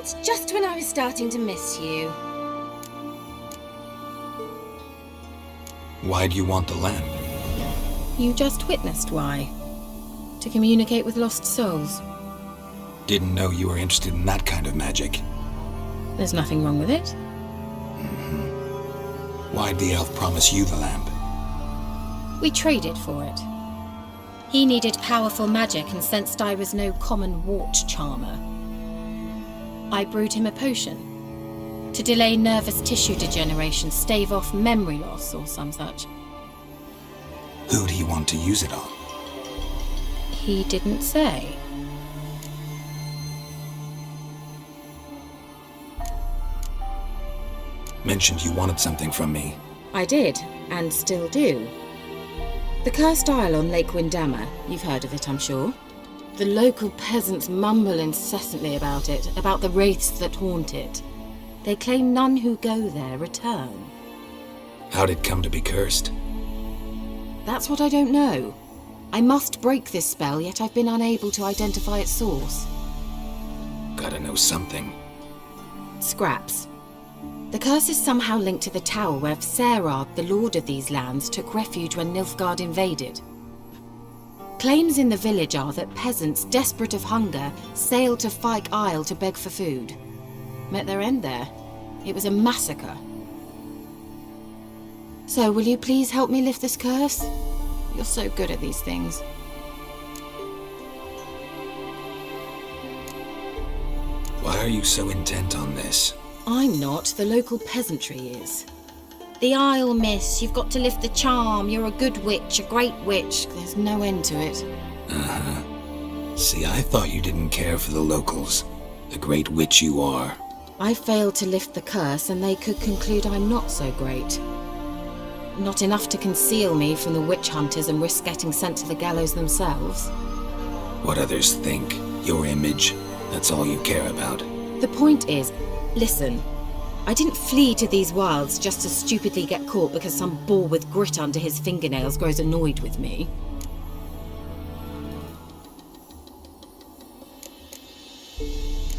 thoughts, just when I was starting to miss you. Why do you want the lamp? You just witnessed why. To communicate with lost souls. Didn't know you were interested in that kind of magic. There's nothing wrong with it. Why'd the elf promise you the lamp? We traded for it. He needed powerful magic and sensed I was no common wart charmer. I brewed him a potion to delay nervous tissue degeneration, stave off memory loss or some such. Who'd he want to use it on? He didn't say. Mentioned you wanted something from me. I did, and still do. The cursed isle on Lake Windammer, you've heard of it, I'm sure. The local peasants mumble incessantly about it, about the wraiths that haunt it. They claim none who go there return. How'd it come to be cursed? That's what I don't know. I must break this spell, yet I've been unable to identify its source. Gotta know something. Scraps. The curse is somehow linked to the tower where Serard, the lord of these lands, took refuge when Nilfgaard invaded. Claims in the village are that peasants, desperate of hunger, sailed to Fyke Isle to beg for food. Met their end there. It was a massacre. So, will you please help me lift this curse? You're so good at these things. Why are you so intent on this? I'm not, the local peasantry is. The Isle, miss, you've got to lift the charm. You're a good witch, a great witch. There's no end to it. See, I thought you didn't care for the locals. The great witch you are. I failed to lift the curse and they could conclude I'm not so great. Not enough to conceal me from the witch hunters and risk getting sent to the gallows themselves. What others think, your image, that's all you care about. The point is, listen, I didn't flee to these wilds just to stupidly get caught because some boar with grit under his fingernails grows annoyed with me.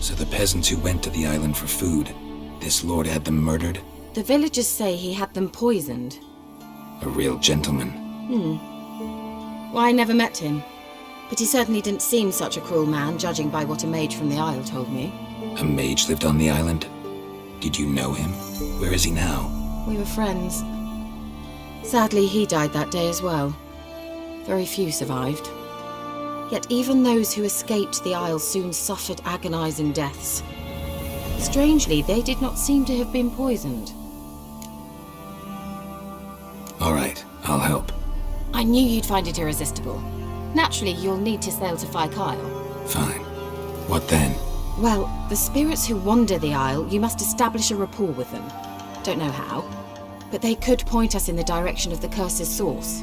So the peasants who went to the island for food, this lord had them murdered? The villagers say he had them poisoned. A real gentleman. Well, I never met him, but he certainly didn't seem such a cruel man, judging by what a mage from the Isle told me. A mage lived on the island? Did you know him? Where is he now? We were friends. Sadly, he died that day as well. Very few survived. Yet even those who escaped the Isle soon suffered agonizing deaths. Strangely, they did not seem to have been poisoned. All right, I'll help. I knew you'd find it irresistible. Naturally, you'll need to sail to Fyke Isle. Fine. What then? Well, the spirits who wander the Isle, you must establish a rapport with them. Don't know how, but they could point us in the direction of the curse's source.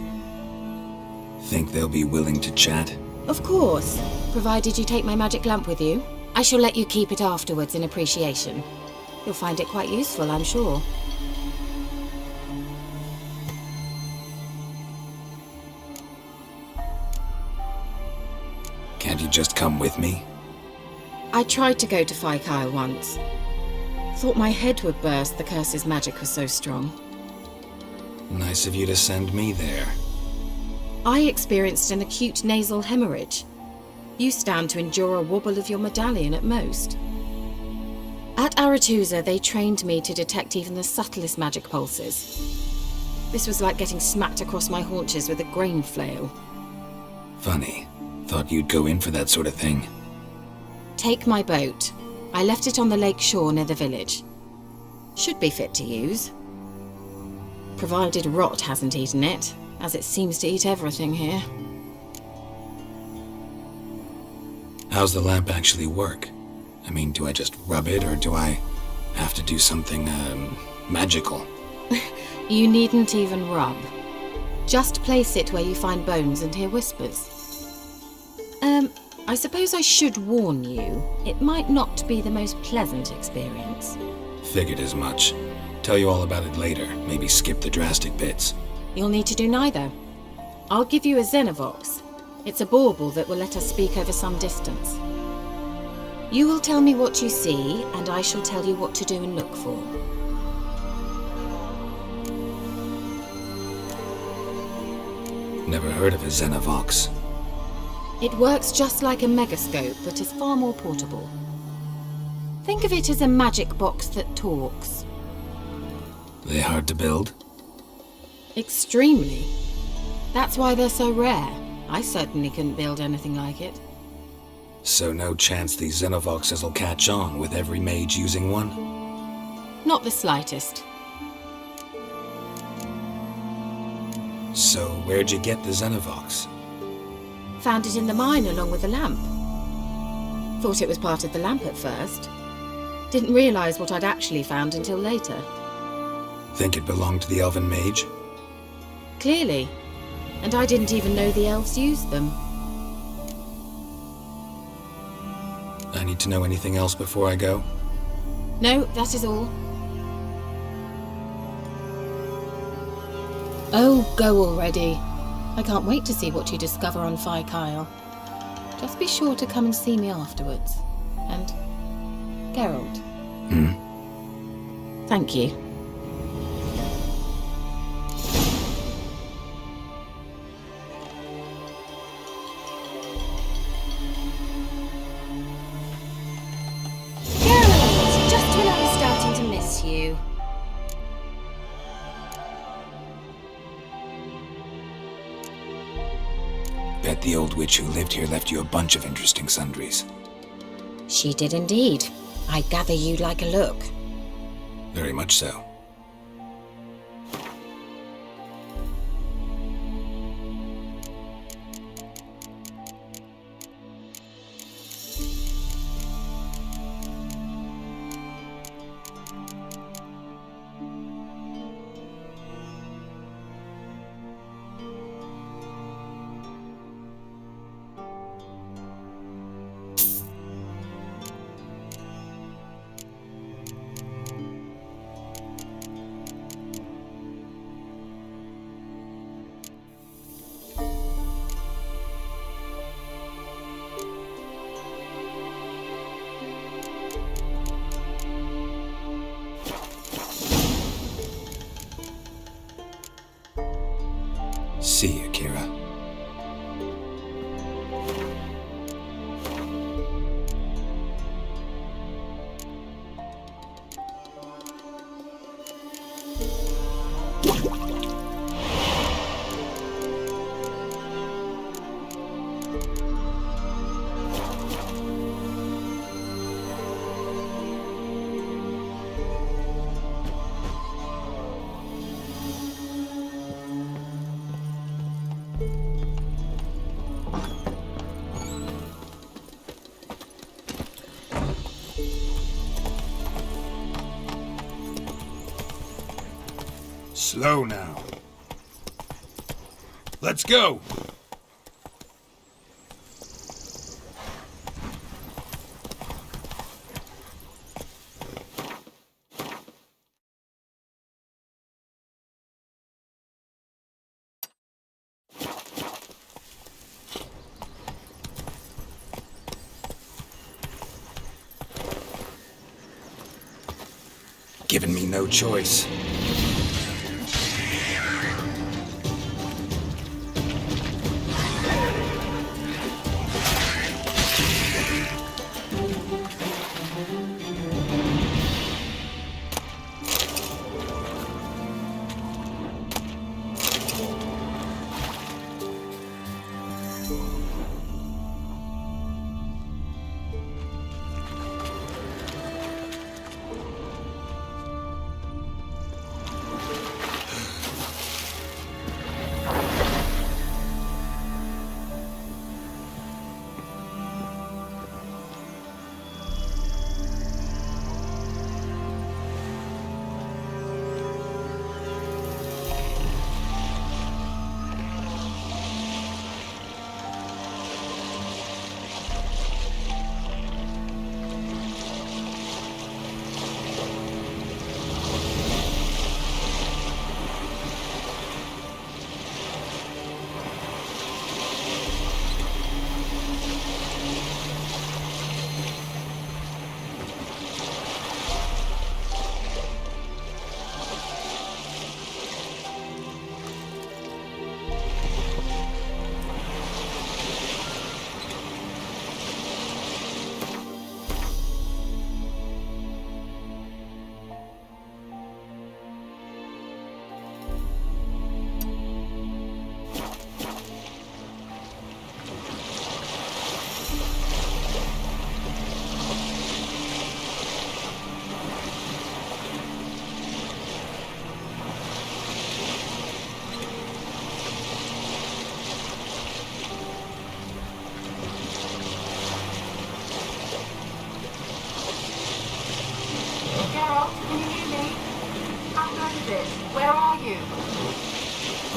Think they'll be willing to chat? Of course, provided you take my magic lamp with you. I shall let you keep it afterwards in appreciation. You'll find it quite useful, I'm sure. Can't you just come with me? I tried to go to Fyke Isle once. Thought my head would burst, the curse's magic was so strong. Nice of you to send me there. I experienced an acute nasal hemorrhage. You stand to endure a wobble of your medallion at most. At Aretusa, they trained me to detect even the subtlest magic pulses. This was like getting smacked across my haunches with a grain flail. Funny. Thought you'd go in for that sort of thing. Take my boat. I left it on the lake shore near the village. Should be fit to use. Provided rot hasn't eaten it, as it seems to eat everything here. How's the lamp actually work? I mean, do I just rub it, or do I have to do something, magical? You needn't even rub. Just place it where you find bones and hear whispers. I suppose I should warn you, it might not be the most pleasant experience. Figured as much. Tell you all about it later, maybe skip the drastic bits. You'll need to do neither. I'll give you a Xenovox. It's a bauble that will let us speak over some distance. You will tell me what you see, and I shall tell you what to do and look for. Never heard of a Xenovox. It works just like a megascope, but is far more portable. Think of it as a magic box that talks. They hard to build? Extremely. That's why they're so rare. I certainly couldn't build anything like it. So no chance these Xenovoxes will catch on with every mage using one? Not the slightest. So where'd you get the Xenovox? Found it in the mine along with the lamp. Thought it was part of the lamp at first. Didn't realize what I'd actually found until later. Think it belonged to the elven mage? Clearly. And I didn't even know the elves used them. I need to know anything else before I go? No, that is all. Oh, go already. I can't wait to see what you discover on Phi Kyle. Just be sure to come and see me afterwards. And Geralt. Thank you. Geralt, just when I was starting to miss you. Bet the old witch who lived here left you a bunch of interesting sundries. She did indeed. I gather you'd like a look. Very much so. See, Akira. Slow now. Let's go! Giving me no choice.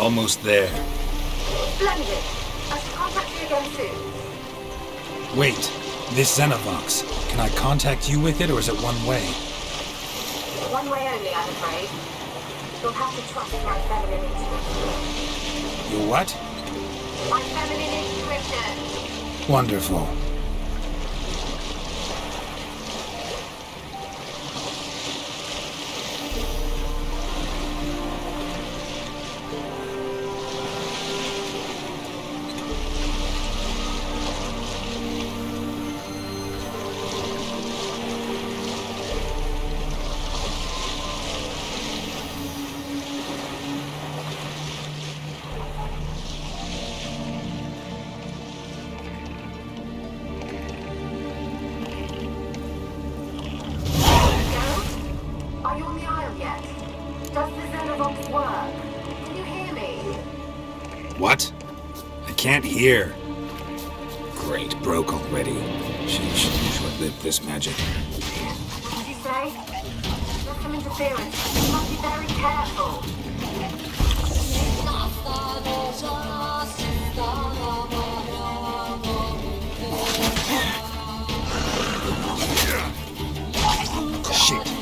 Almost there. Splendid. I shall contact you again soon. Wait, this Xenovox. Can I contact you with it, or is it one way? One way only, I'm afraid. You'll have to trust my feminine intuition. Your what? My feminine intuition. Wonderful. Are you on the aisle yet? Does the Xenovox work? Can you hear me? What? I can't hear. Great, broke already. Sheesh, short-lived this magic. What did you say? There's some interference. You must be very careful. Shit.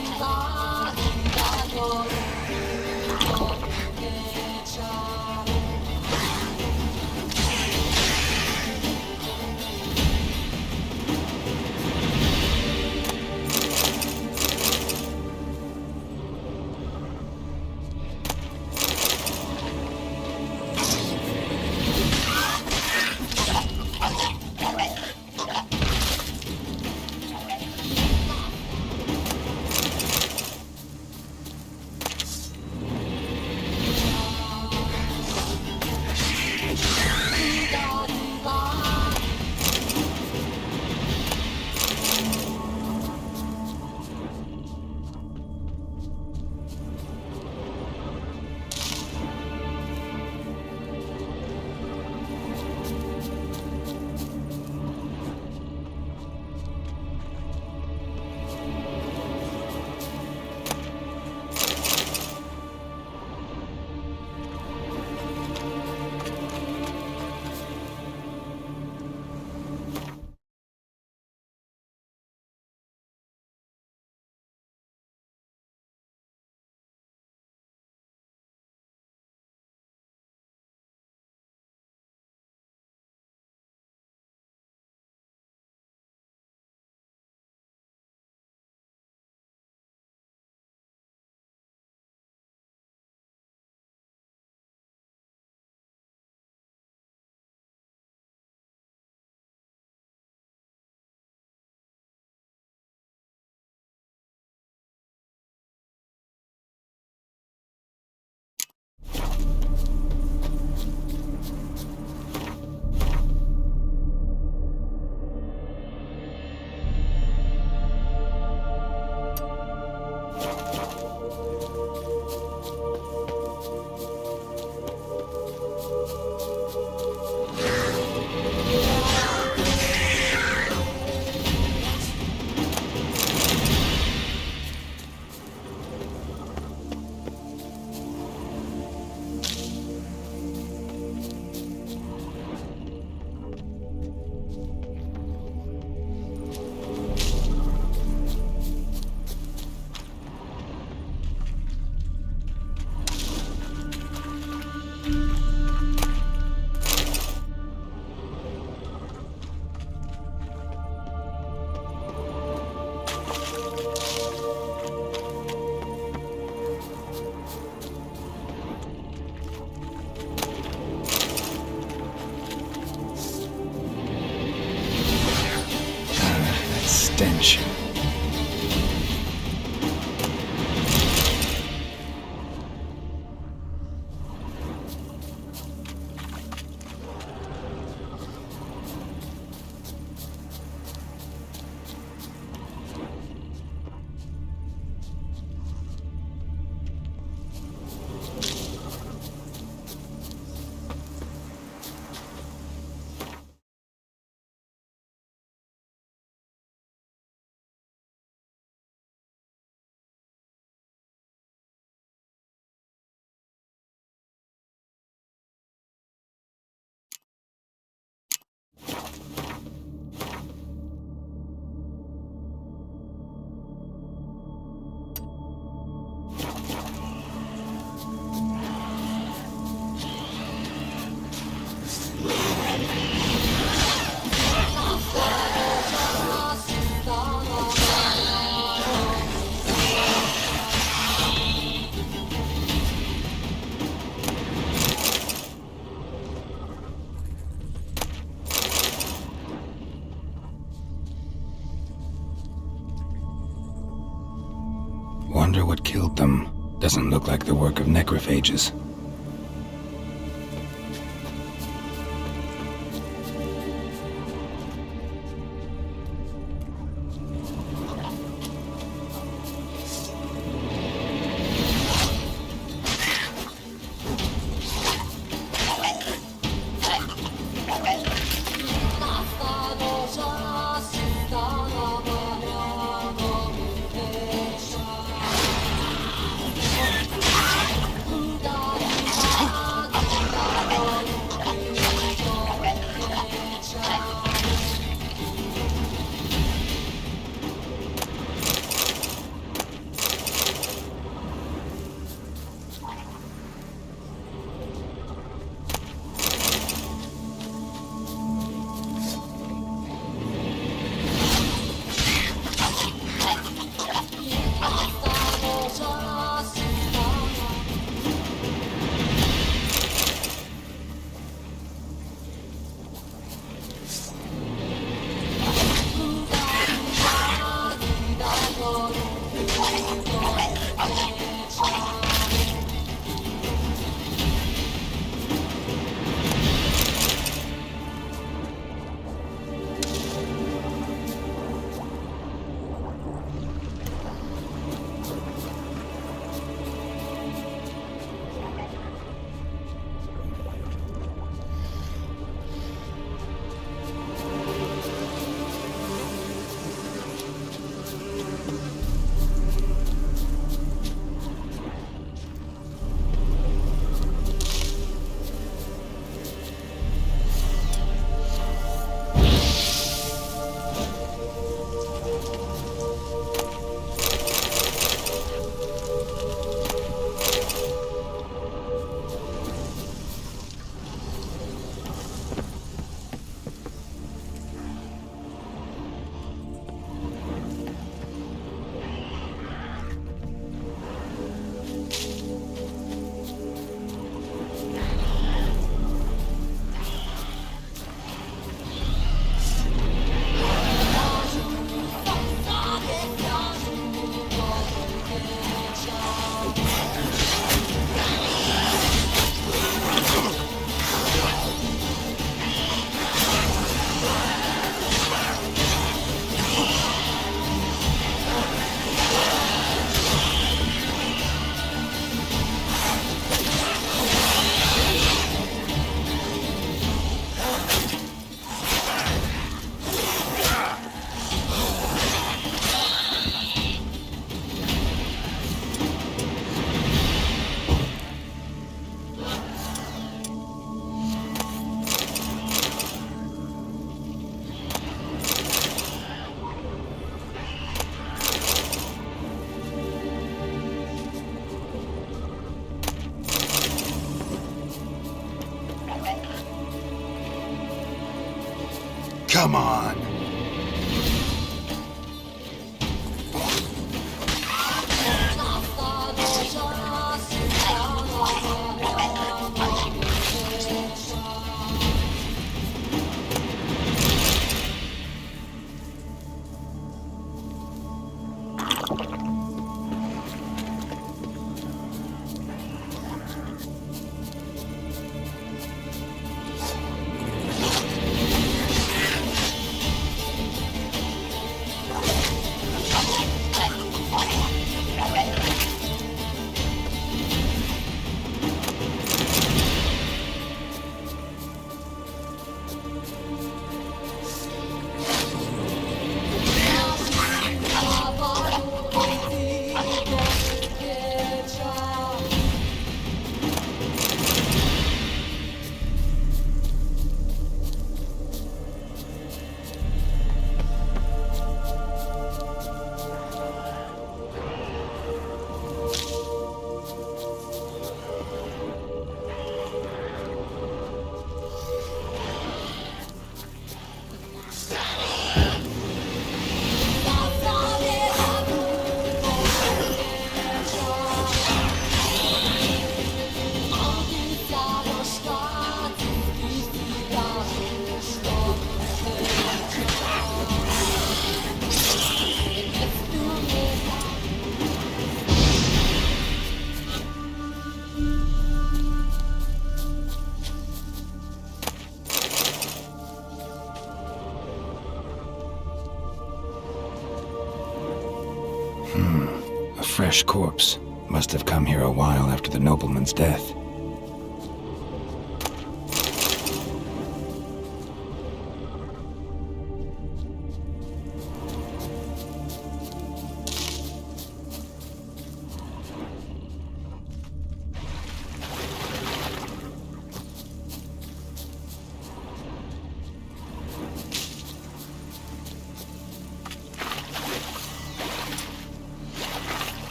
stench. wonder what killed them. Doesn't look like the work of necrophages. Come on! A fresh corpse. Must have come here a while after the nobleman's death.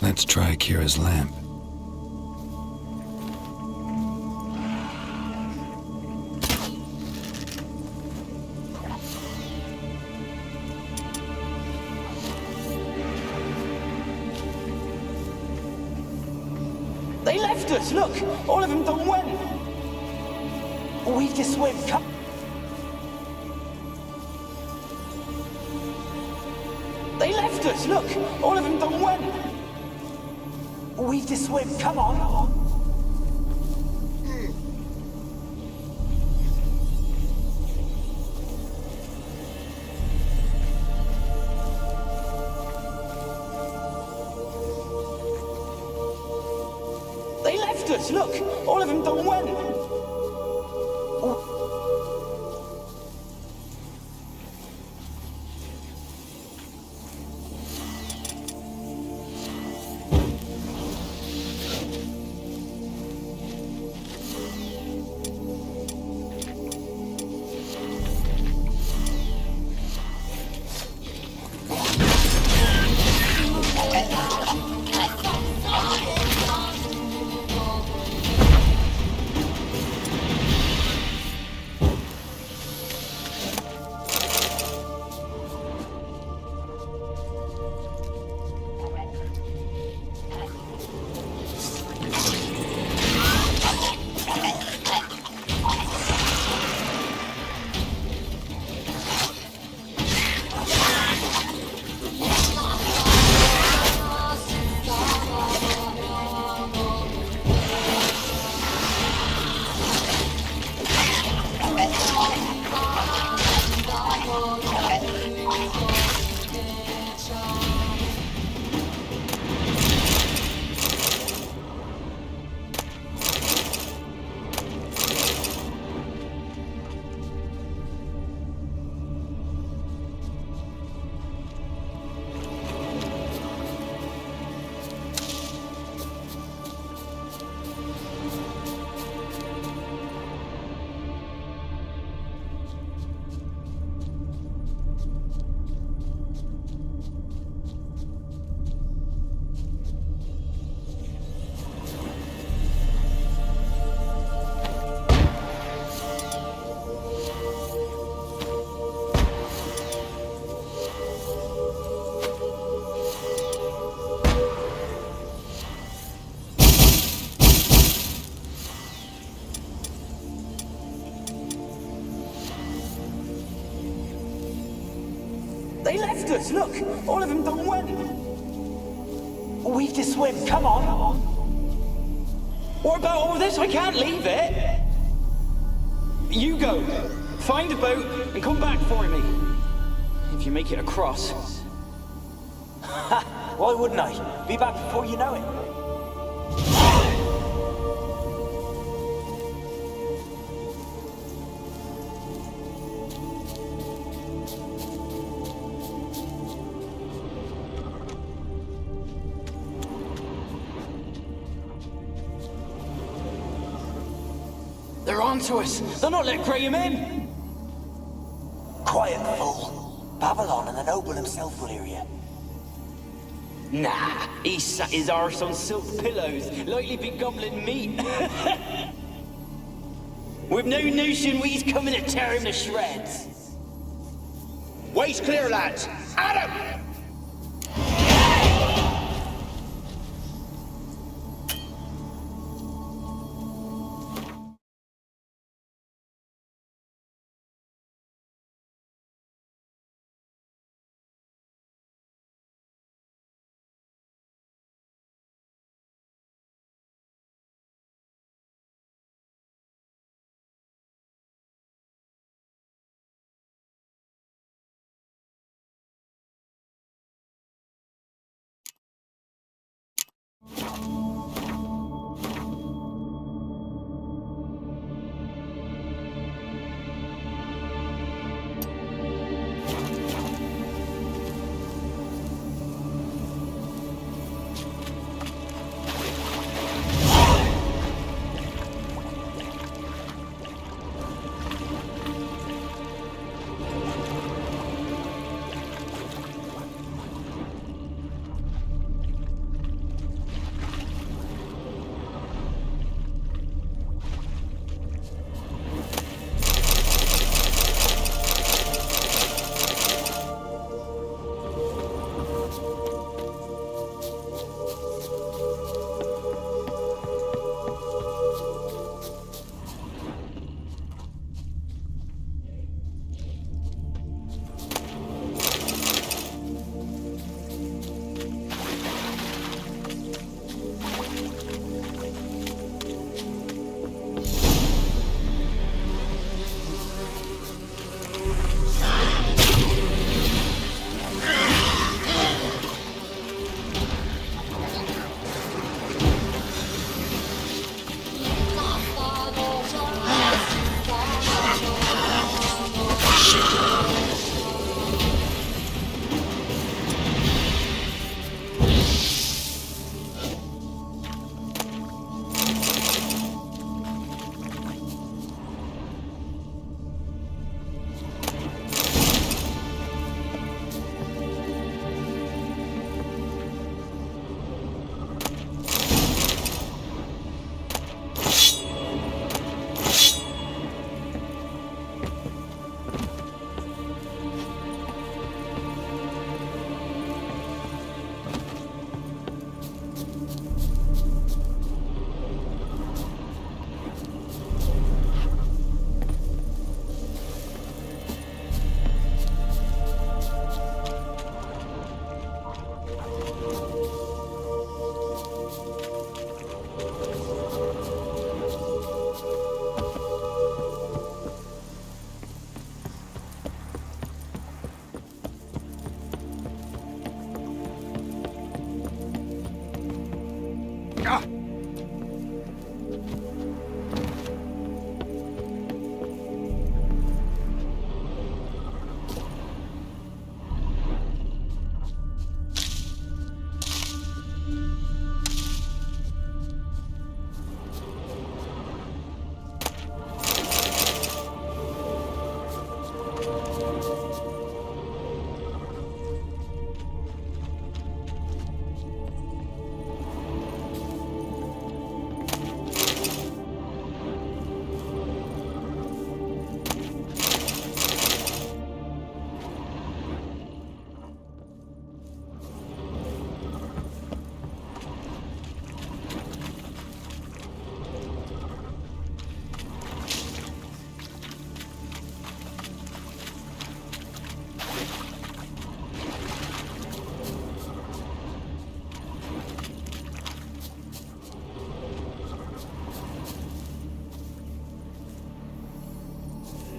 Let's try Akira's lamp. They left us, look! All of them done went! We've to swim, come... They left us, look! All of them done went! We've to swim, come on! They left us, look! All of them done went! They left us, look! All of them done went! We've to swim, come on! What about all this? I can't leave it! You go! Find a boat and come back for me! If you make it across. Ha! Why wouldn't I? Be back before you know it. They're onto us. They'll not let Graham in. Quiet, fool. Babylon and the noble himself will hear you. Nah, he sat his arse on silk pillows, likely be gobbling meat. With no notion we's coming to tear him to shreds. Waist clear, lads. Adam!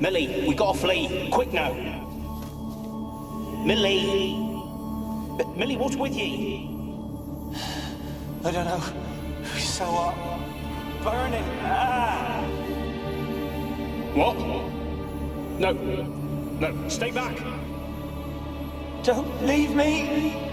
Millie, we gotta flee. Quick now. Millie. Millie, what's with you? I don't know. It's so hot. Burning. Ah! What? No. No, stay back. Don't leave me.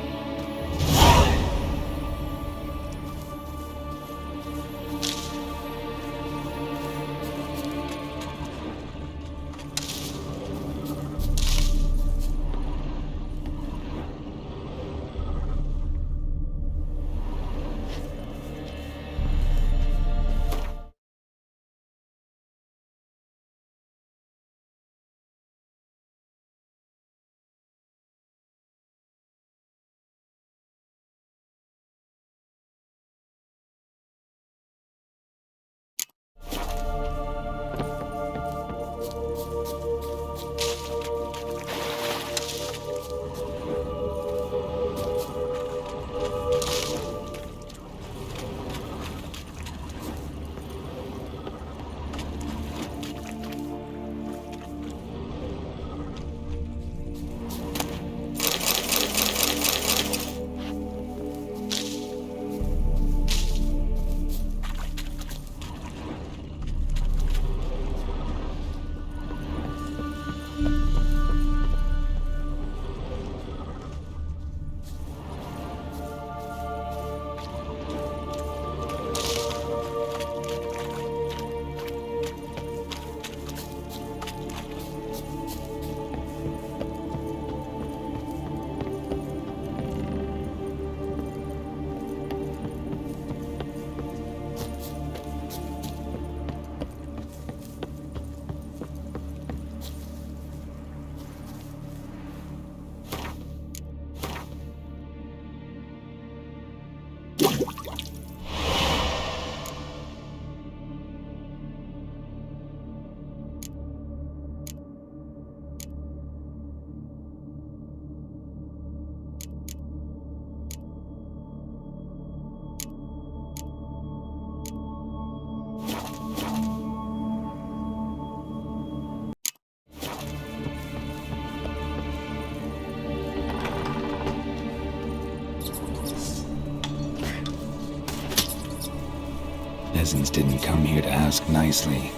Peasants didn't come here to ask nicely.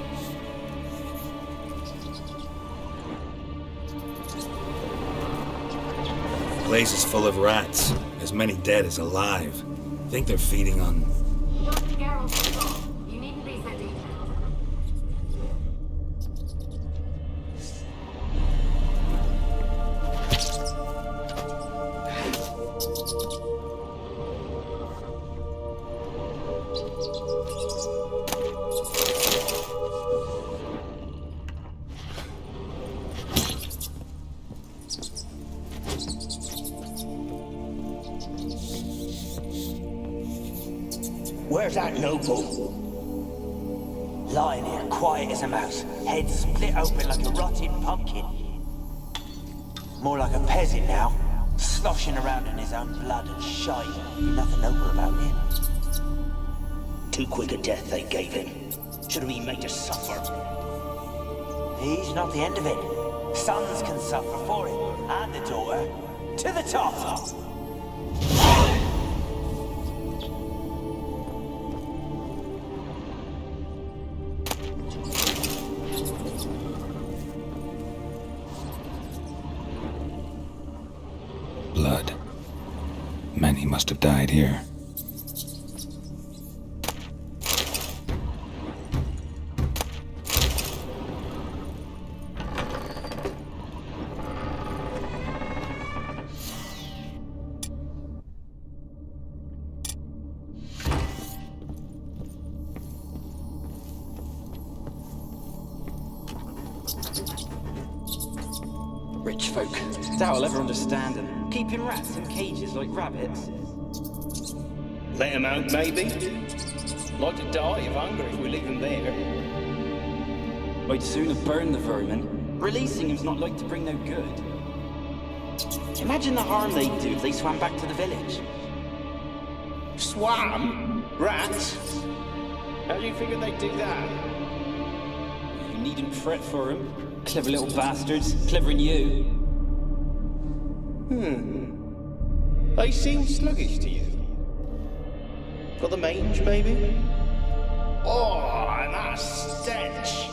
The place is full of rats. As many dead as alive. Think they're feeding on... Dr. Gerald's fault. You needn't be so detailed. Where's that noble? Lying here, quiet as a mouse, head split open like a rotted pumpkin. More like a peasant now, sloshing around in his own blood and shite. Be nothing noble about him. Too quick a death they gave him. Should have been made to suffer. He's not the end of it. Sons can suffer for him, and the daughter. To the top! that died here. Rich folk. Doubt I'll ever understand them. Keeping rats in cages like rabbits. Let him out, maybe? Like to die of hunger if we leave them there. I'd sooner burn the vermin. Releasing him's not like to bring no good. Imagine the harm they'd do if they swam back to the village. Swam? Rats? How do you figure they'd do that? You needn't fret for them. Clever little bastards. Clever than you. They seem sluggish to you. Got the mange, maybe? Oh, and that stench!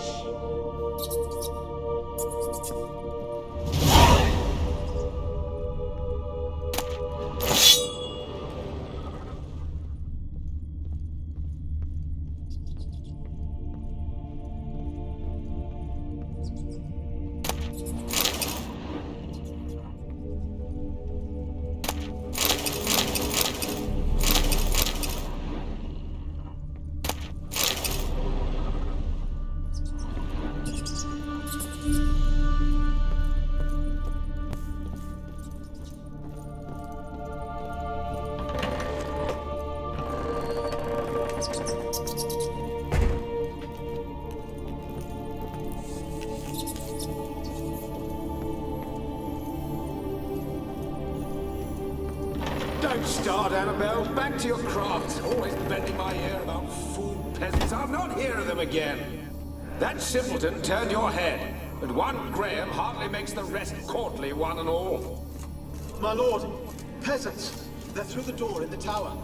Don't start, Annabelle. Back to your craft. Always bending my ear about fool peasants. I'll not hear of them again. That simpleton turned your head, but one Graham hardly makes the rest courtly, one and all. My lord, peasants. They're through the door in the tower.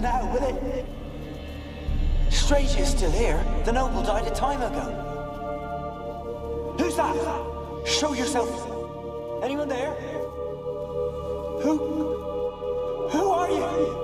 Now, will it? Strange you're still here. The noble died a time ago. Who's that? Show yourself. Anyone there? Who are you?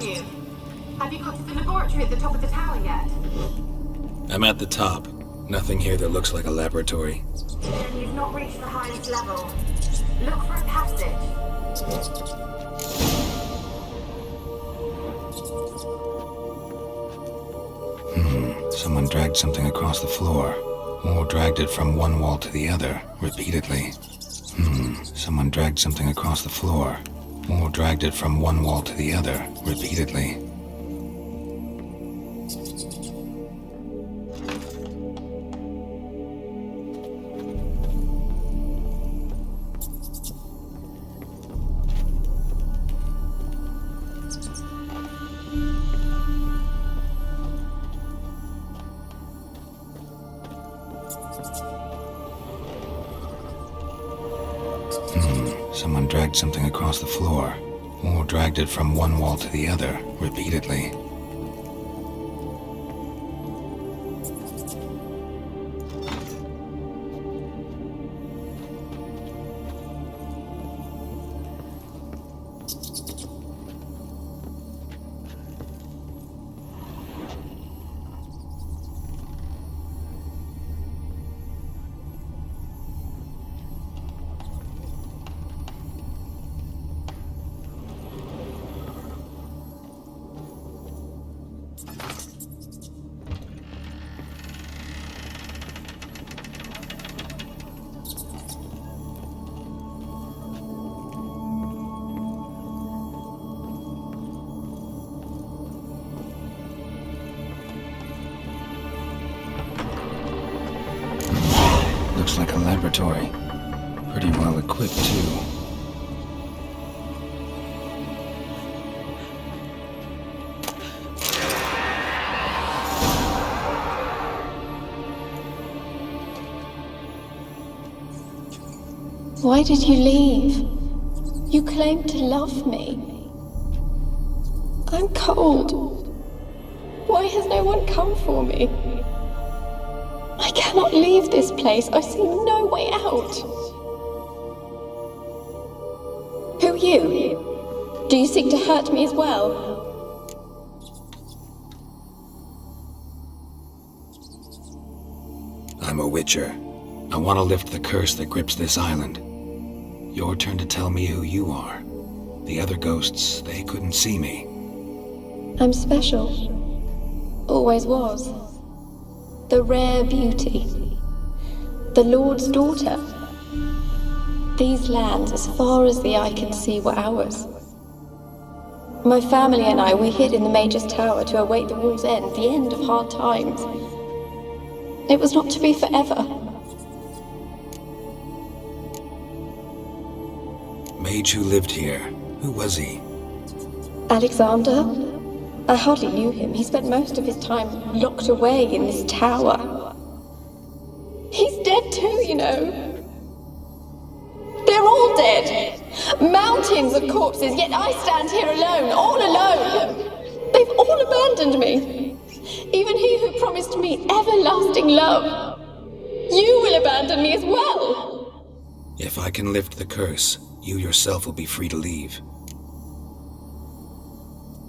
you? Have you got to the laboratory at the top of the tower yet? I'm at the top. Nothing here that looks like a laboratory. Then you've not reached the highest level. Look for a passage. Someone dragged something across the floor. Or dragged it from one wall to the other, repeatedly. Someone dragged something across the floor. Or dragged it from one wall to the other, repeatedly. Someone dragged something across the floor, or dragged it from one wall to the other, repeatedly. Looks like a laboratory. Pretty well equipped, too. Why did you leave? You claimed to love me. I'm cold. Why has no one come for me? I cannot leave this place. I see no way out. Who are you? Do you seek to hurt me as well? I'm a witcher. I want to lift the curse that grips this island. Your turn to tell me who you are. The other ghosts, they couldn't see me. I'm special. Always was. The rare beauty. The Lord's daughter. These lands, as far as the eye can see, were ours. My family and I, we hid in the Major's Tower to await the war's end, the end of hard times. It was not to be forever. Mage who lived here. Who was he? Alexander? I hardly knew him. He spent most of his time locked away in this tower. He's dead too, you know. They're all dead. Mountains of corpses, yet I stand here alone, all alone. They've all abandoned me. Even he who promised me everlasting love. You will abandon me as well. If I can lift the curse, you yourself will be free to leave.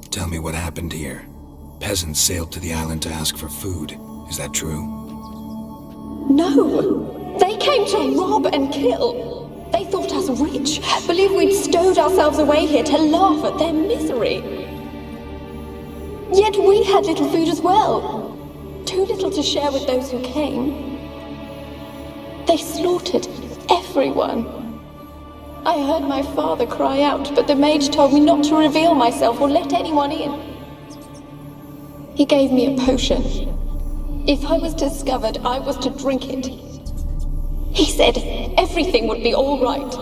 Tell me what happened here. Peasants sailed to the island to ask for food. Is that true? No. They came to rob and kill. They thought us rich, believed we'd stowed ourselves away here to laugh at their misery. Yet we had little food as well. Too little to share with those who came. They slaughtered everyone. I heard my father cry out, but the mage told me not to reveal myself or let anyone in. He gave me a potion. If I was discovered, I was to drink it. He said everything would be all right.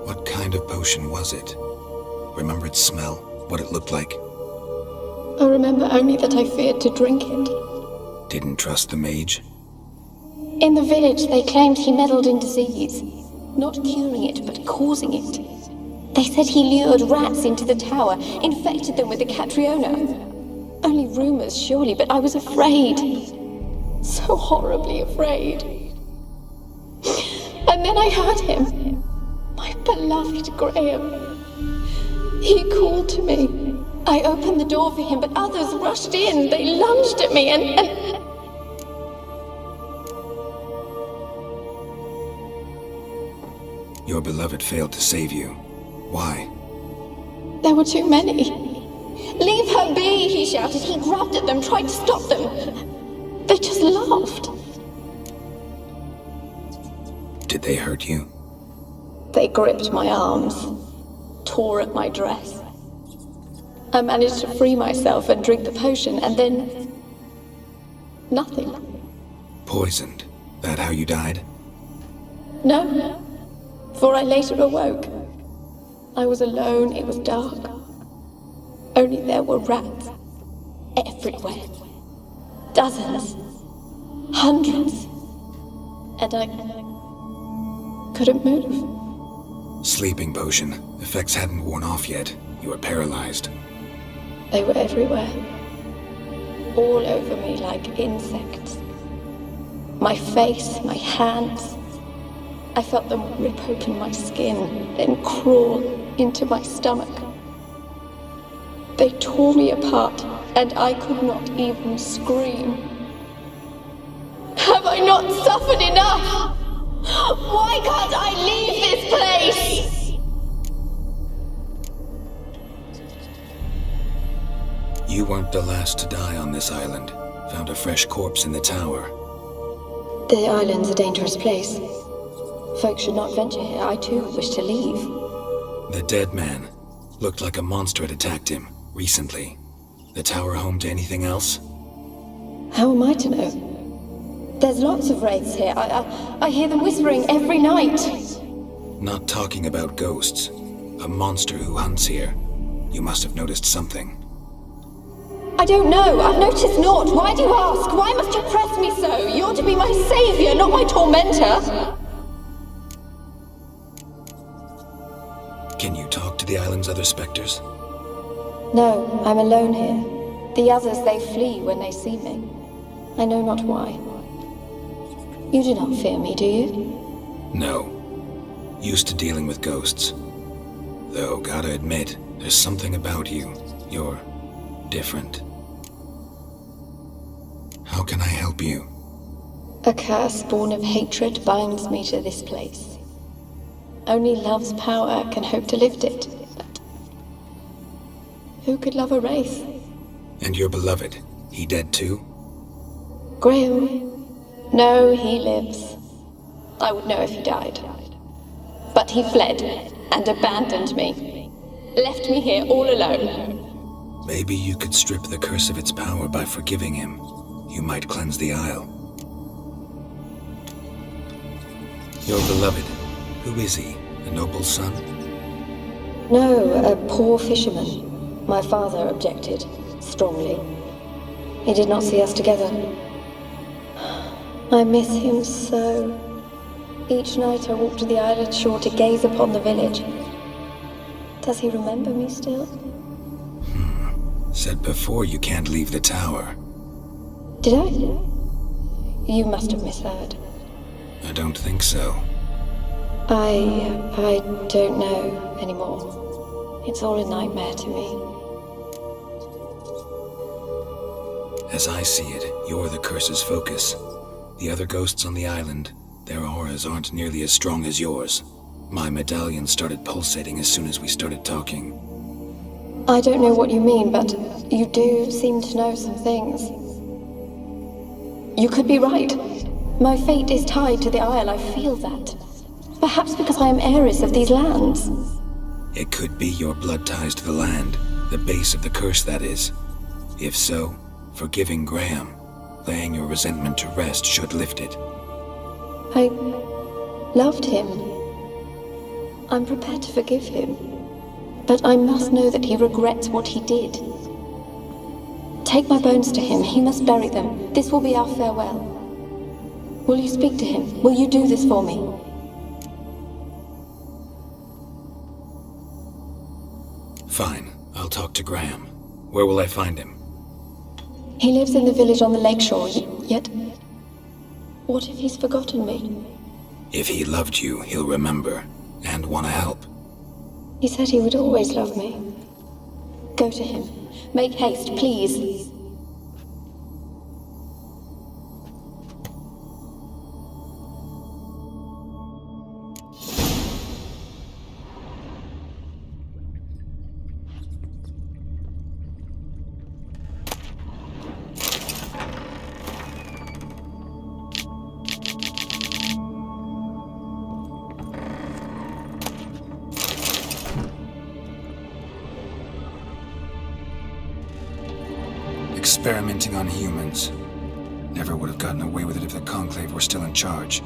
What kind of potion was it? Remember its smell? What it looked like? I remember only that I feared to drink it. Didn't trust the mage? In the village, they claimed he meddled in disease. Not curing it, but causing it. They said he lured rats into the tower, infected them with the Catriona. Only rumors, surely, but I was afraid. So horribly afraid. And then I heard him. My My beloved Graham. He called to me. I opened the door for him, but others rushed in. They lunged at me and... Your beloved failed to save you. Why? There were too many. Leave her be, he shouted. He grabbed at them, tried to stop them. They just laughed. Did they hurt you? They gripped my arms, tore at my dress. I managed to free myself and drink the potion, and then... nothing. Poisoned? That how you died? No, for I later awoke. I was alone, it was dark. Only there were rats everywhere. Dozens. Hundreds. And I couldn't move. Sleeping potion. Effects hadn't worn off yet. You were paralyzed. They were everywhere. All over me like insects. My face, my hands. I felt them rip open my skin, then crawl into my stomach. They tore me apart, and I could not even scream. Have I not suffered enough? Why can't I leave this place? You weren't the last to die on this island. Found a fresh corpse in the tower. The island's a dangerous place. Folks should not venture here. I too wish to leave. The dead man. Looked like a monster had attacked him, recently. The tower home to anything else? How am I to know? There's lots of wraiths here. I hear them whispering every night. Not talking about ghosts. A monster who hunts here. You must have noticed something. I don't know. I've noticed naught. Why do you ask? Why must you press me so? You're to be my savior, not my tormentor. Can you talk to the island's other specters? No, I'm alone here. The others, they flee when they see me. I know not why. You do not fear me, do you? No. Used to dealing with ghosts. Though, gotta admit, there's something about you. You're different. How can I help you? A curse born of hatred binds me to this place. Only love's power can hope to lift it. But who could love a wraith? And your beloved, he dead too? Graham? No, he lives. I would know if he died. But he fled and abandoned me. Left me here all alone. Maybe you could strip the curse of its power by forgiving him. You might cleanse the isle. Your beloved, who is he? A noble son? No, a poor fisherman. My father objected, strongly. He did not see us together. I miss him so. Each night I walk to the island shore to gaze upon the village. Does he remember me still? Said before you can't leave the tower. Did I? You must have misheard. I don't think so. I don't know anymore. It's all a nightmare to me. As I see it, you're the curse's focus. The other ghosts on the island, their auras aren't nearly as strong as yours. My medallion started pulsating as soon as we started talking. I don't know what you mean, but you do seem to know some things. You could be right. My fate is tied to the Isle, I feel that. Perhaps because I am heiress of these lands. It could be your blood ties to the land, the base of the curse, that is. If so, forgiving Graham, laying your resentment to rest should lift it. I loved him. I'm prepared to forgive him. But I must know that he regrets what he did. Take my bones to him. He must bury them. This will be our farewell. Will you speak to him? Will you do this for me? Fine. I'll talk to Graham. Where will I find him? He lives in the village on the lakeshore, yet... What if he's forgotten me? If he loved you, he'll remember. And want to help. He said he would always love me. Go to him. Make haste, please. Experimenting on humans. Never would have gotten away with it if the Conclave were still in charge.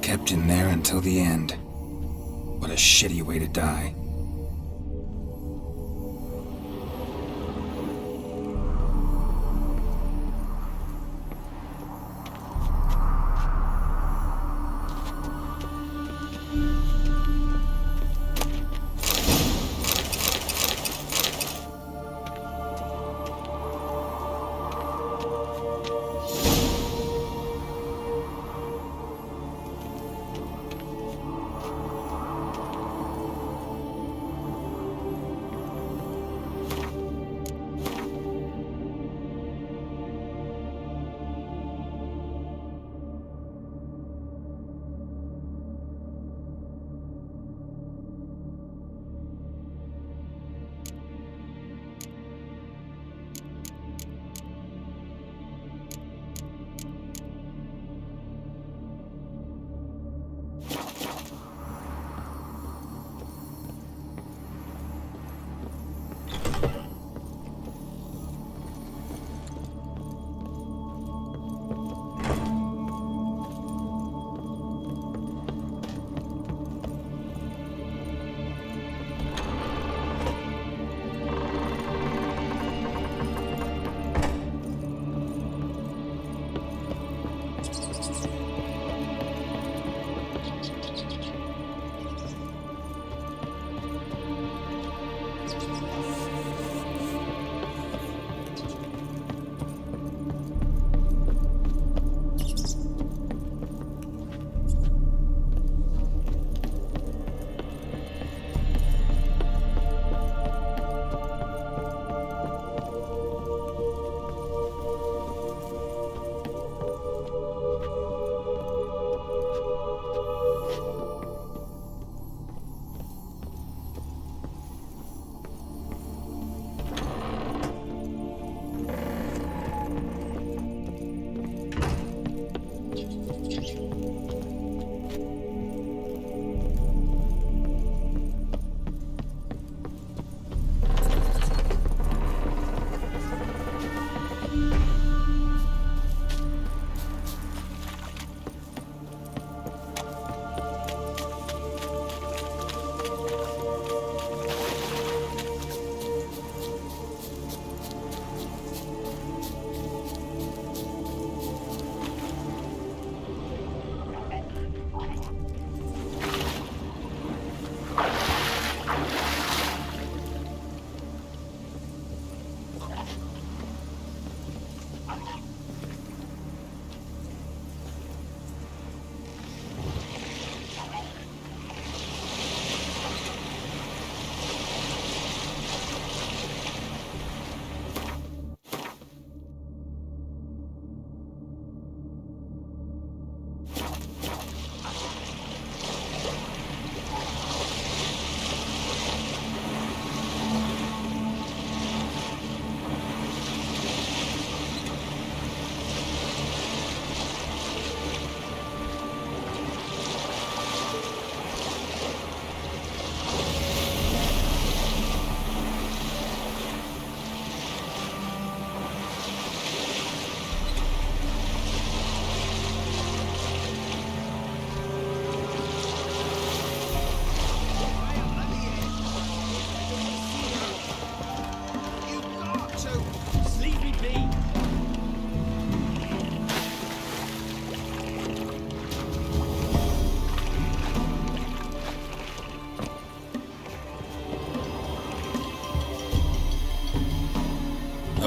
Kept in there until the end. What a shitty way to die.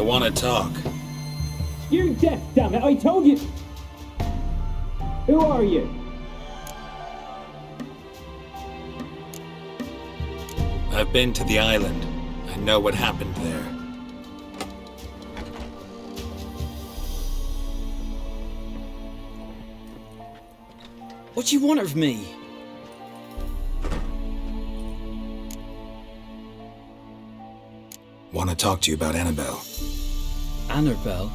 want to talk. You're deaf, damn it! I told you. Who are you? I've been to the island. I know what happened there. What do you want of me? Want to talk to you about Annabelle. Annabelle?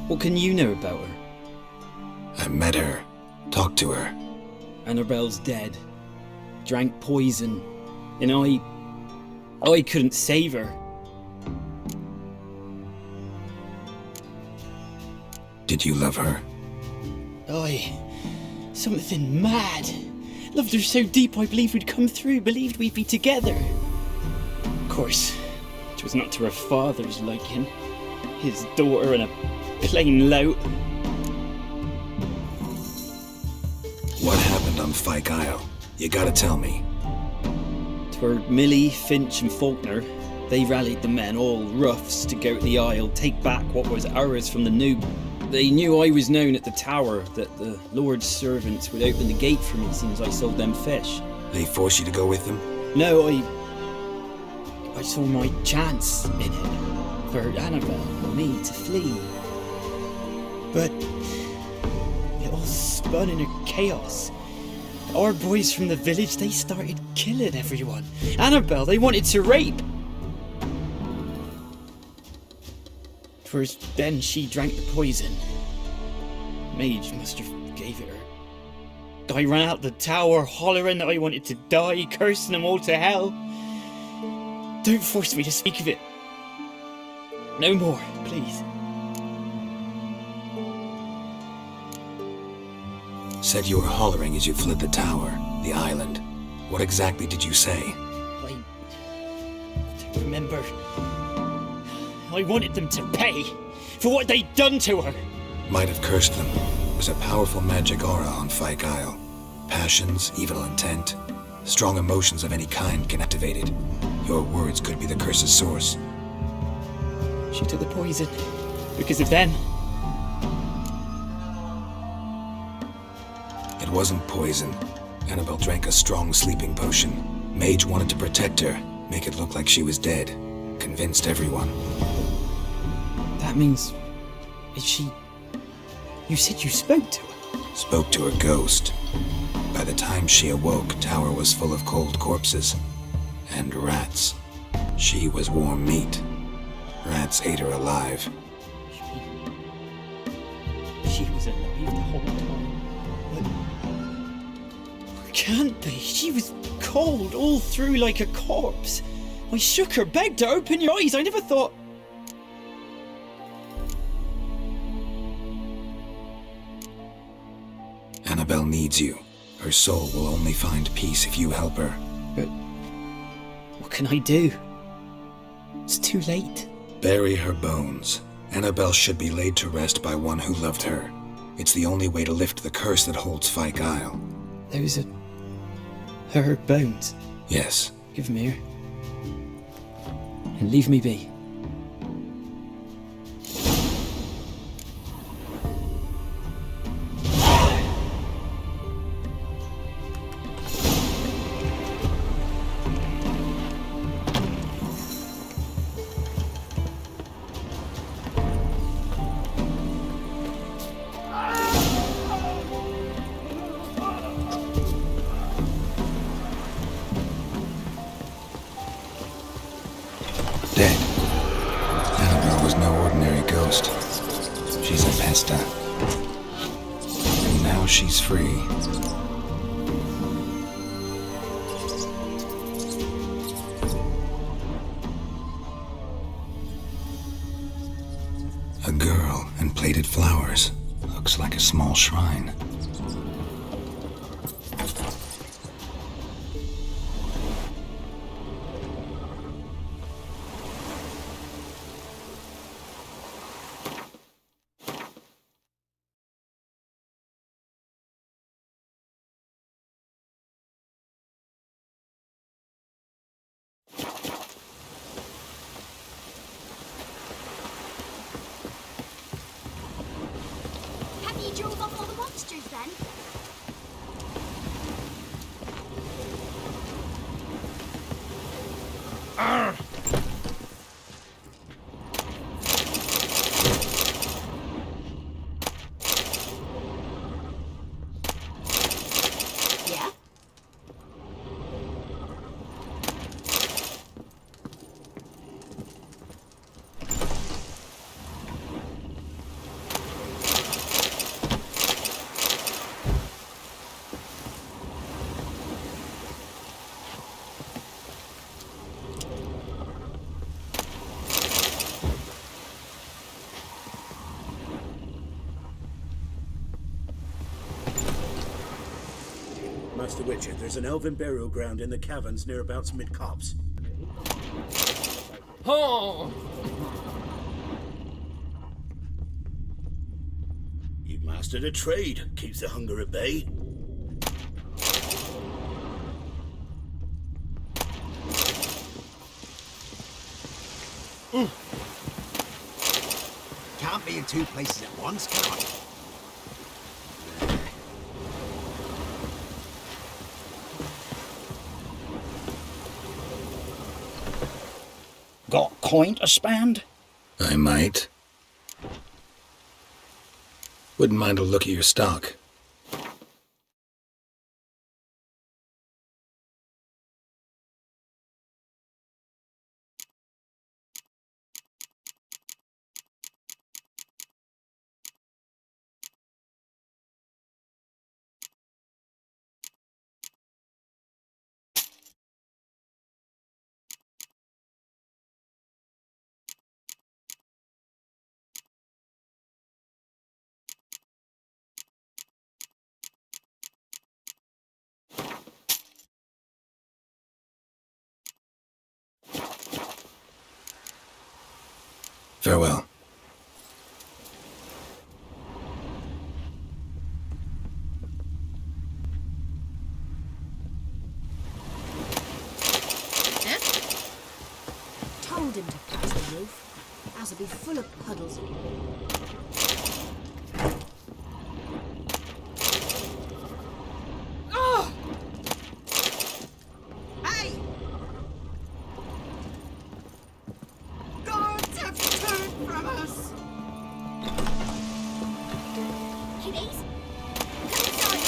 What can you know about her? I met her. Talked to her. Annabelle's dead. Drank poison. And I couldn't save her. Did you love her? Something mad. Loved her so deep I believed we'd come through, believed we'd be together. Of course, it was not to her father's liking. His daughter and a plain lout. What happened on Fyke Isle? You gotta tell me. 'Twere Millie, Finch and Faulkner. They rallied the men, all roughs, to go to the Isle, take back what was ours from the noob. They knew I was known at the tower, that the Lord's servants would open the gate for me as soon as I sold them fish. They forced you to go with them? No, I saw my chance in it, for Annabelle and me to flee. But it all spun in a chaos. Our boys from the village, they started killing everyone. Annabelle, they wanted to rape. 'Twas then she drank the poison. Mage must have gave it her. I ran out the tower hollering that I wanted to die, cursing them all to hell. Don't force me to speak of it. No more, please. Said you were hollering as you fled the tower, the island. What exactly did you say? I don't remember. I wanted them to pay for what they'd done to her. Might have cursed them. There's a powerful magic aura on Fyke Isle. Passions, evil intent, strong emotions of any kind can activate it. Your words could be the curse's source. She took the poison. Because of them. It wasn't poison. Annabelle drank a strong sleeping potion. Mage wanted to protect her, make it look like she was dead. Convinced everyone. That means... is she... You said you spoke to her? Spoke to her ghost. By the time she awoke, tower was full of cold corpses. And rats. She was warm meat. Rats ate her alive. She was alive the whole time. But... can't be. She was cold all through like a corpse. I shook her, begged her, open your eyes. I never thought... Annabelle needs you. Her soul will only find peace if you help her. But... what can I do? It's too late. Bury her bones. Annabelle should be laid to rest by one who loved her. It's the only way to lift the curse that holds Fyke Isle. Those are... her bones? Yes. Give them here. And leave me be. Dead. Annabelle was no ordinary ghost. She's a pesta. And now she's free. A girl and plated flowers. Looks like a small shrine. Yeah? Master Witcher, there's an elven burial ground in the caverns nearabouts mid-copse. Oh! You've mastered a trade. Keeps the hunger at bay. Can't be in two places at once, can I? Got coin to spend? I might. Wouldn't mind a look at your stock. Farewell. Told him to patch the roof. House will be full of puddles. Oh! Hey! Gods have turned from us! Kiddies, come inside!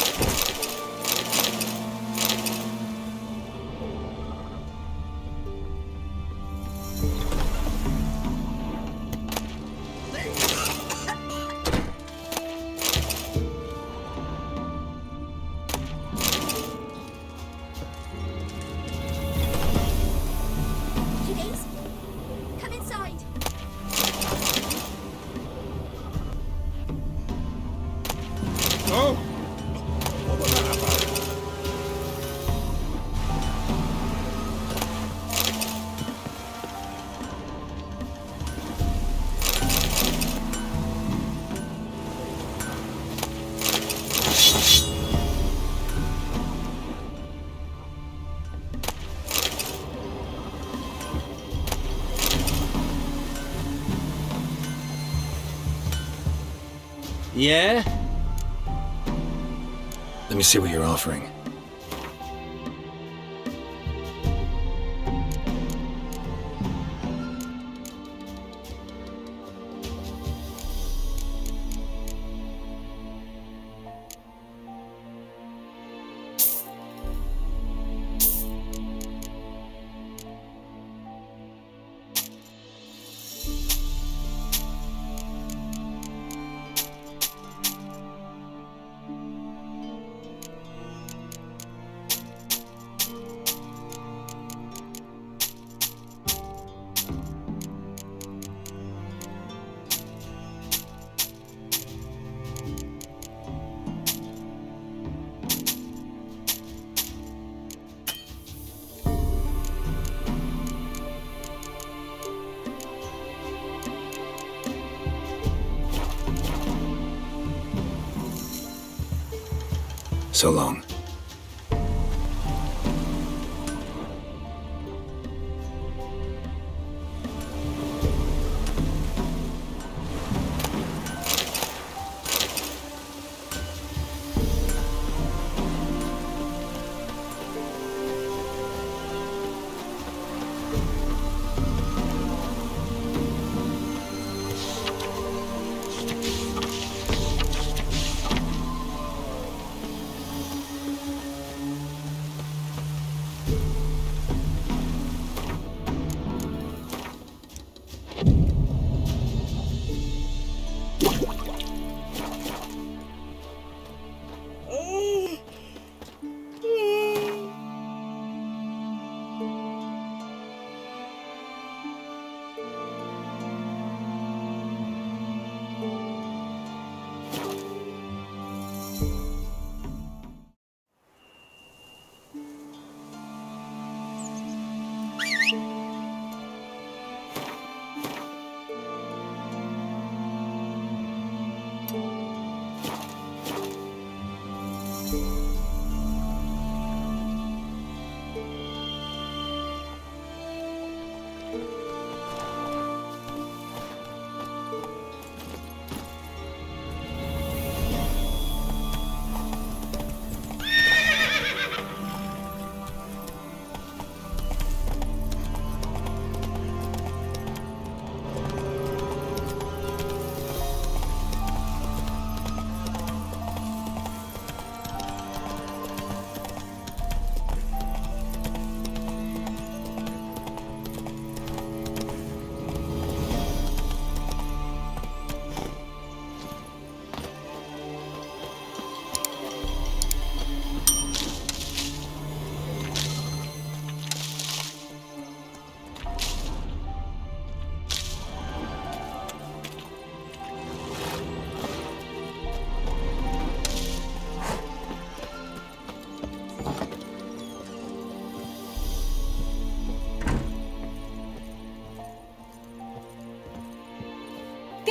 Kiddies, come inside! Oh! What was that about? Yeah? Let me see what you're offering. So long.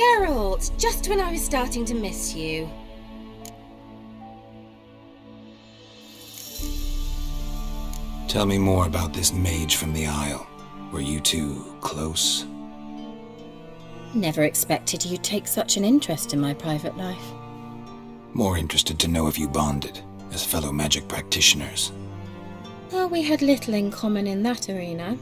Geralt, just when I was starting to miss you. Tell me more about this mage from the Isle. Were you two close? Never expected you'd take such an interest in my private life. More interested to know if you bonded as fellow magic practitioners. Well, we had little in common in that arena.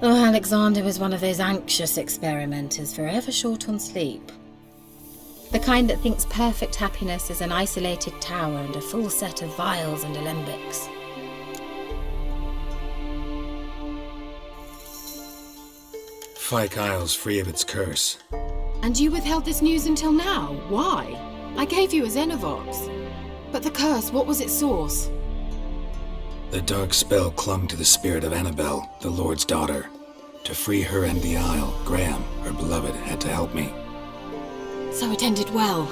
Oh, Alexander was one of those anxious experimenters, forever short on sleep. The kind that thinks perfect happiness is an isolated tower and a full set of vials and alembics. Fyke Isle's free of its curse. And you withheld this news until now? Why? I gave you a Xenovox. But the curse, what was its source? The dark spell clung to the spirit of Annabelle, the Lord's daughter. To free her and the Isle, Graham, her beloved, had to help me. So it ended well.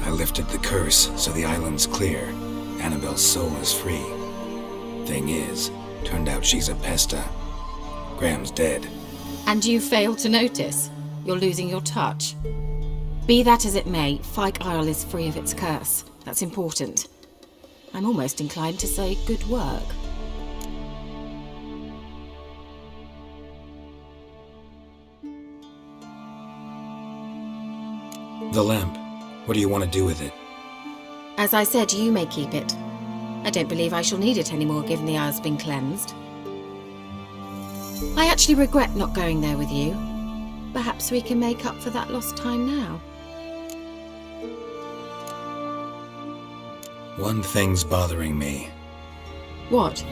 I lifted the curse, so the island's clear. Annabelle's soul is free. Thing is, turned out she's a pesta. Graham's dead. And you failed to notice? You're losing your touch. Be that as it may, Fyke Isle is free of its curse. That's important. I'm almost inclined to say good work. The lamp. What do you want to do with it? As I said, you may keep it. I don't believe I shall need it anymore, given the Isle's been cleansed. I actually regret not going there with you. Perhaps we can make up for that lost time now. One thing's bothering me. What?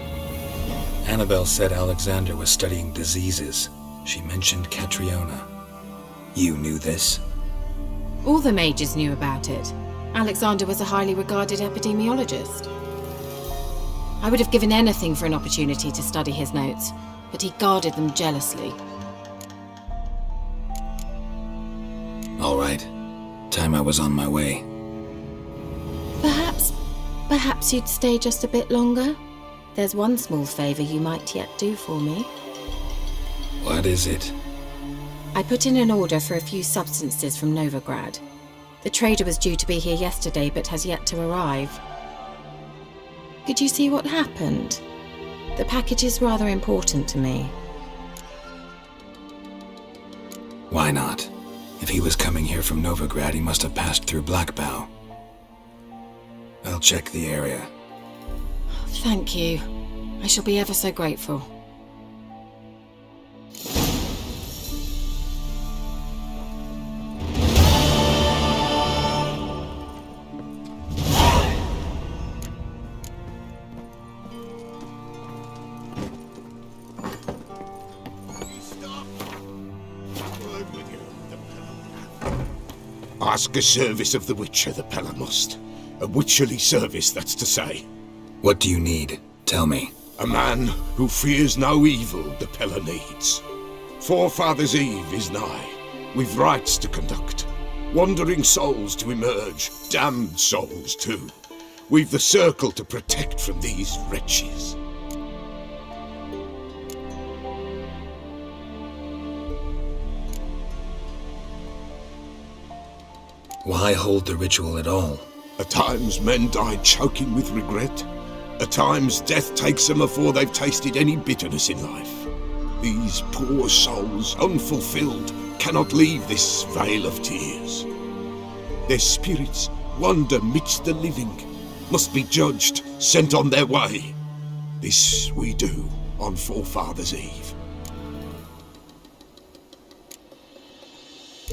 Annabelle said Alexander was studying diseases. She mentioned Catriona. You knew this? All the mages knew about it. Alexander was a highly regarded epidemiologist. I would have given anything for an opportunity to study his notes, but he guarded them jealously. All right. Time I was on my way. Perhaps you'd stay just a bit longer? There's one small favor you might yet do for me. What is it? I put in an order for a few substances from Novigrad. The trader was due to be here yesterday, but has yet to arrive. Could you see what happened? The package is rather important to me. Why not? If he was coming here from Novigrad, he must have passed through Blackbow. I'll check the area. Thank you. I shall be ever so grateful. Ask a service of the Witcher, the Pella must. A witcherly service, that's to say. What do you need? Tell me. A man who fears no evil the Pella needs. Forefathers' Eve is nigh. We've rites to conduct. Wandering souls to emerge. Damned souls, too. We've the circle to protect from these wretches. Why hold the ritual at all? At times men die choking with regret. At times death takes them before they've tasted any bitterness in life. These poor souls, unfulfilled, cannot leave this vale of tears. Their spirits wander midst the living, must be judged, sent on their way. This we do on Forefathers' Eve.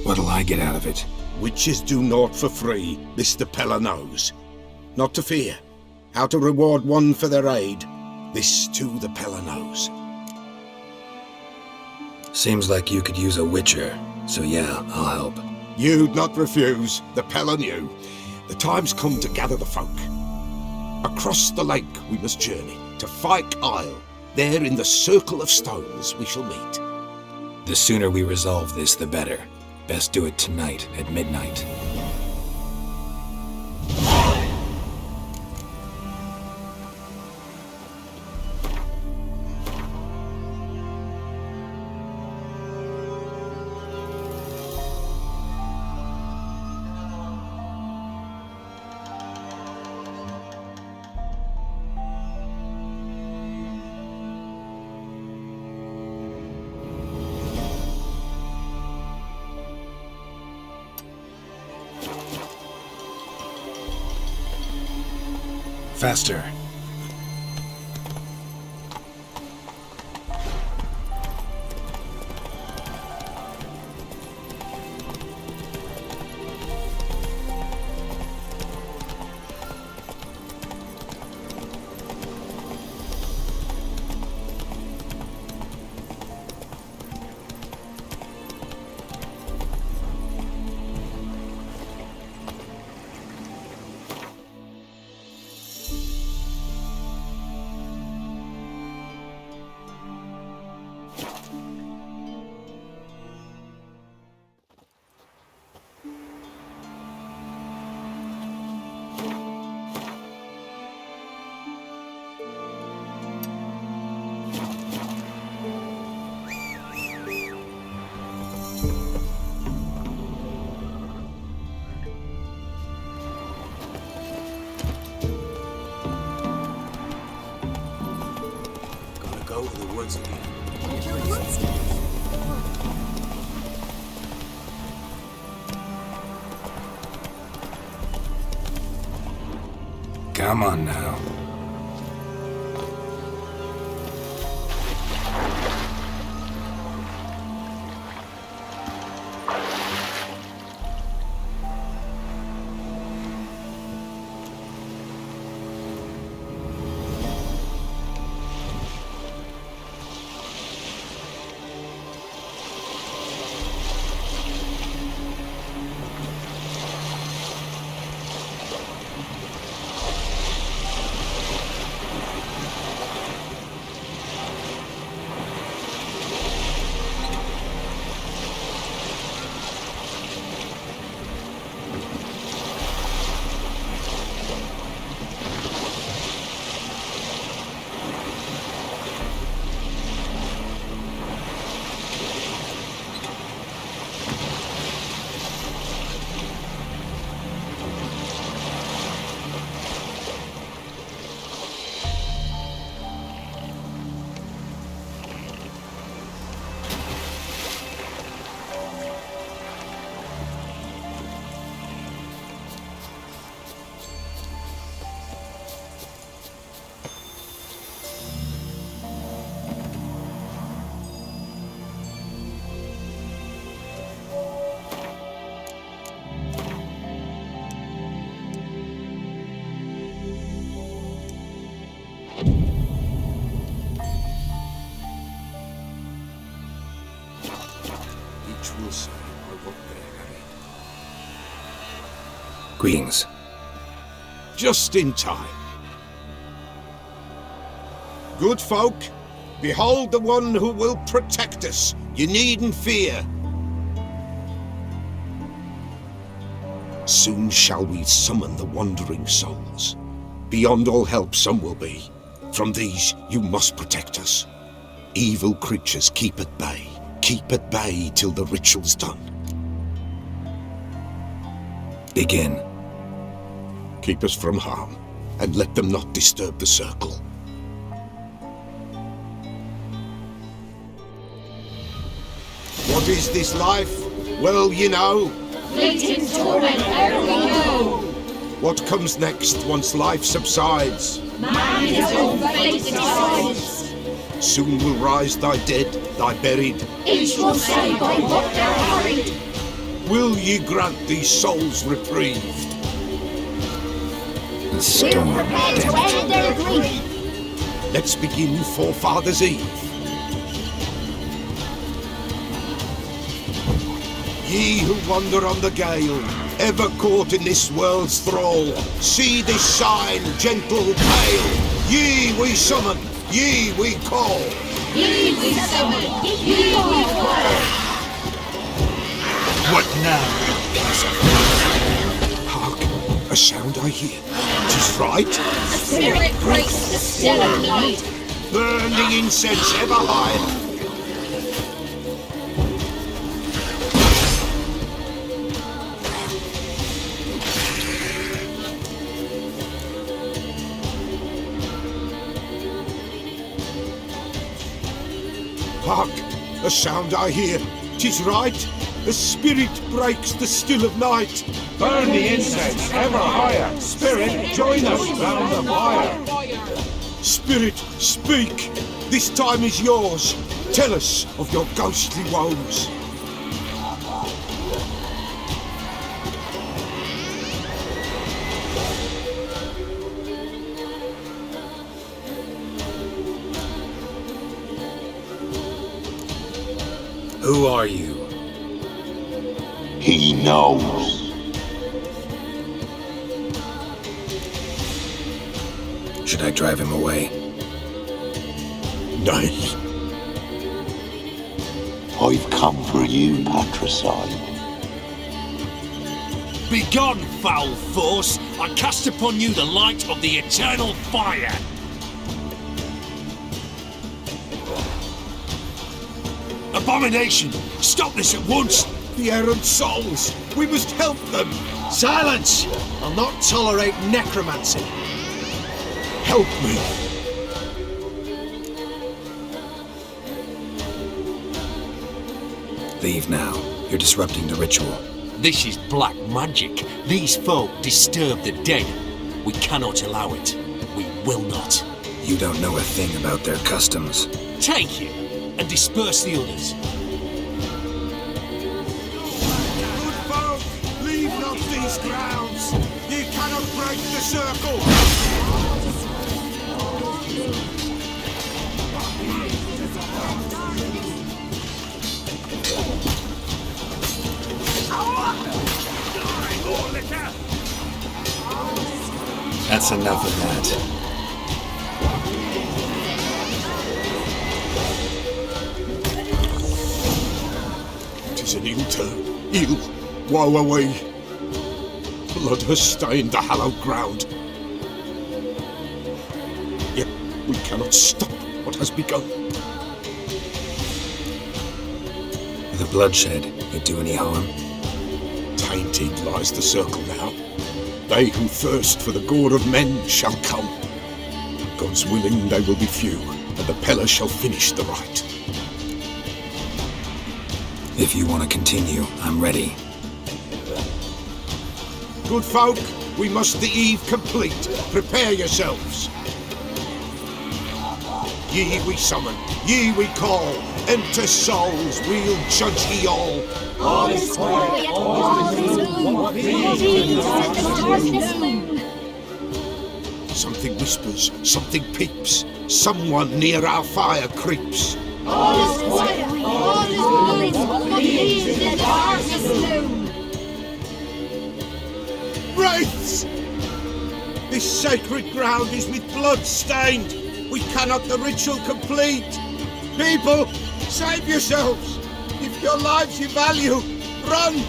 What'll I get out of it? Witches do naught for free, this the Pella knows. Not to fear. How to reward one for their aid, this too the Pella knows. Seems like you could use a witcher, so yeah, I'll help. You'd not refuse, the Pella knew. The time's come to gather the folk. Across the lake we must journey, to Fyke Isle. There in the circle of stones we shall meet. The sooner we resolve this, the better. Best do it tonight at midnight. faster. Go to the woods again. Kill the monster. Come on now. Will say I won't bear any. Greetings. Just in time. Good folk, behold the one who will protect us. You needn't fear. Soon shall we summon the wandering souls. Beyond all help some will be. From these you must protect us. Evil creatures keep at bay. Keep at bay till the ritual's done. Begin. Keep us from harm, and let them not disturb the circle. What is this life? Well, you know. Fleeting torment ere we know. What comes next once life subsides? Man his own fate decides. Soon will rise thy dead, thy buried. Each will say by what they're hurried. Will ye grant these souls reprieve? The storm, Prepared to end their grief. Let's begin Forefathers' Eve. Ye who wander on the gale, ever caught in this world's thrall, see this sign, gentle pale. Ye we summon, ye we call. Ye we summon, ye we call. What now? Hark, a sound I hear. 'Tis right. A spirit breaks the still of night. Burn the incense ever higher. Hark, a sound I hear. 'Tis right. The spirit breaks the still of night. Burn the incense ever higher. Spirit, join us round the fire. Spirit, speak. This time is yours. Tell us of your ghostly woes. Who are you? He knows. Should I drive him away? Nay. I've come for you, patricide. Begone, foul force! I cast upon you the light of the eternal fire! Abomination! Stop this at once! The errant souls! We must help them! Silence! I'll not tolerate necromancy. Help me! Leave now. You're disrupting the ritual. This is black magic. These folk disturb the dead. We cannot allow it. We will not. You don't know a thing about their customs. Take him and disperse the others. Good folk, leave not these grounds. Ye cannot break the circle. That's enough of that. Tis an ill turn. Ill. Woe away. Blood has stained the hallowed ground. Yet we cannot stop what has begun. The bloodshed, it do any harm? Tainted lies the circle now. They who thirst for the gore of men shall come. God's willing they will be few, and the Peller shall finish the rite. If you want to continue, I'm ready. Good folk, we must the eve complete. Prepare yourselves. Ye we summon, ye we call. Enter souls, we'll judge ye all. All is quiet, all is gloom. Something whispers, something peeps. Someone near our fire creeps. All is quiet, all is gloom. The darkness gloom. Wraiths! This sacred ground is with blood stained. We cannot the ritual complete. People, save yourselves. If your lives you value, run!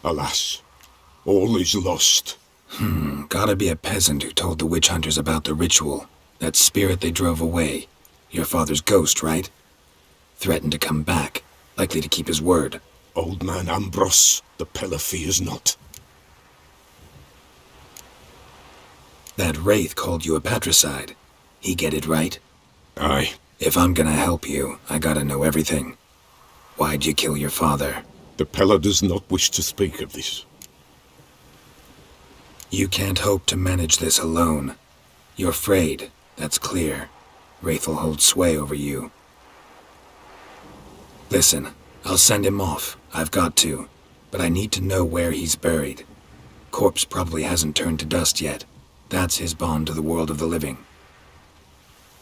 Alas, all is lost. Gotta be a peasant who told the witch hunters about the ritual. That spirit they drove away. Your father's ghost, right? Threatened to come back. Likely to keep his word. Old man Ambrose, the Peller fears not. That wraith called you a patricide. He get it right? Aye. If I'm gonna help you, I gotta know everything. Why'd you kill your father? The Peller does not wish to speak of this. You can't hope to manage this alone. You're afraid, that's clear. Wraith'll hold sway over you. Listen, I'll send him off. I've got to. But I need to know where he's buried. Corpse probably hasn't turned to dust yet. That's his bond to the world of the living.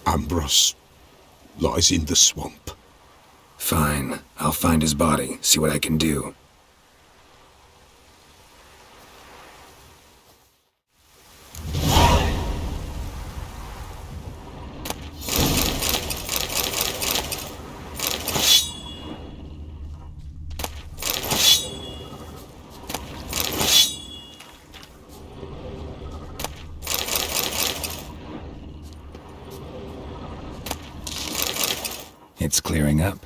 Ambrose lies in the swamp. Fine. I'll find his body, see what I can do. It's clearing up.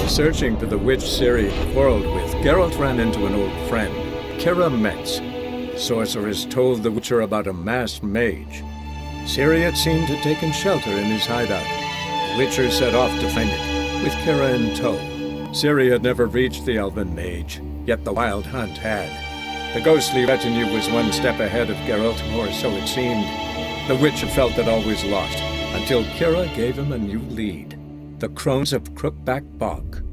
Searching for the witch Ciri had quarreled with, Geralt ran into an old friend, Kira Metz. Sorceress told the Witcher about a masked mage. Ciri had seemed to have taken shelter in his hideout. The Witcher set off to find it, with Kira in tow. Ciri had never reached the elven mage, yet the wild hunt had. The ghostly retinue was one step ahead of Geralt, or so it seemed. The Witcher felt it always lost, until Kira gave him a new lead. The Crones of Crookback Bog.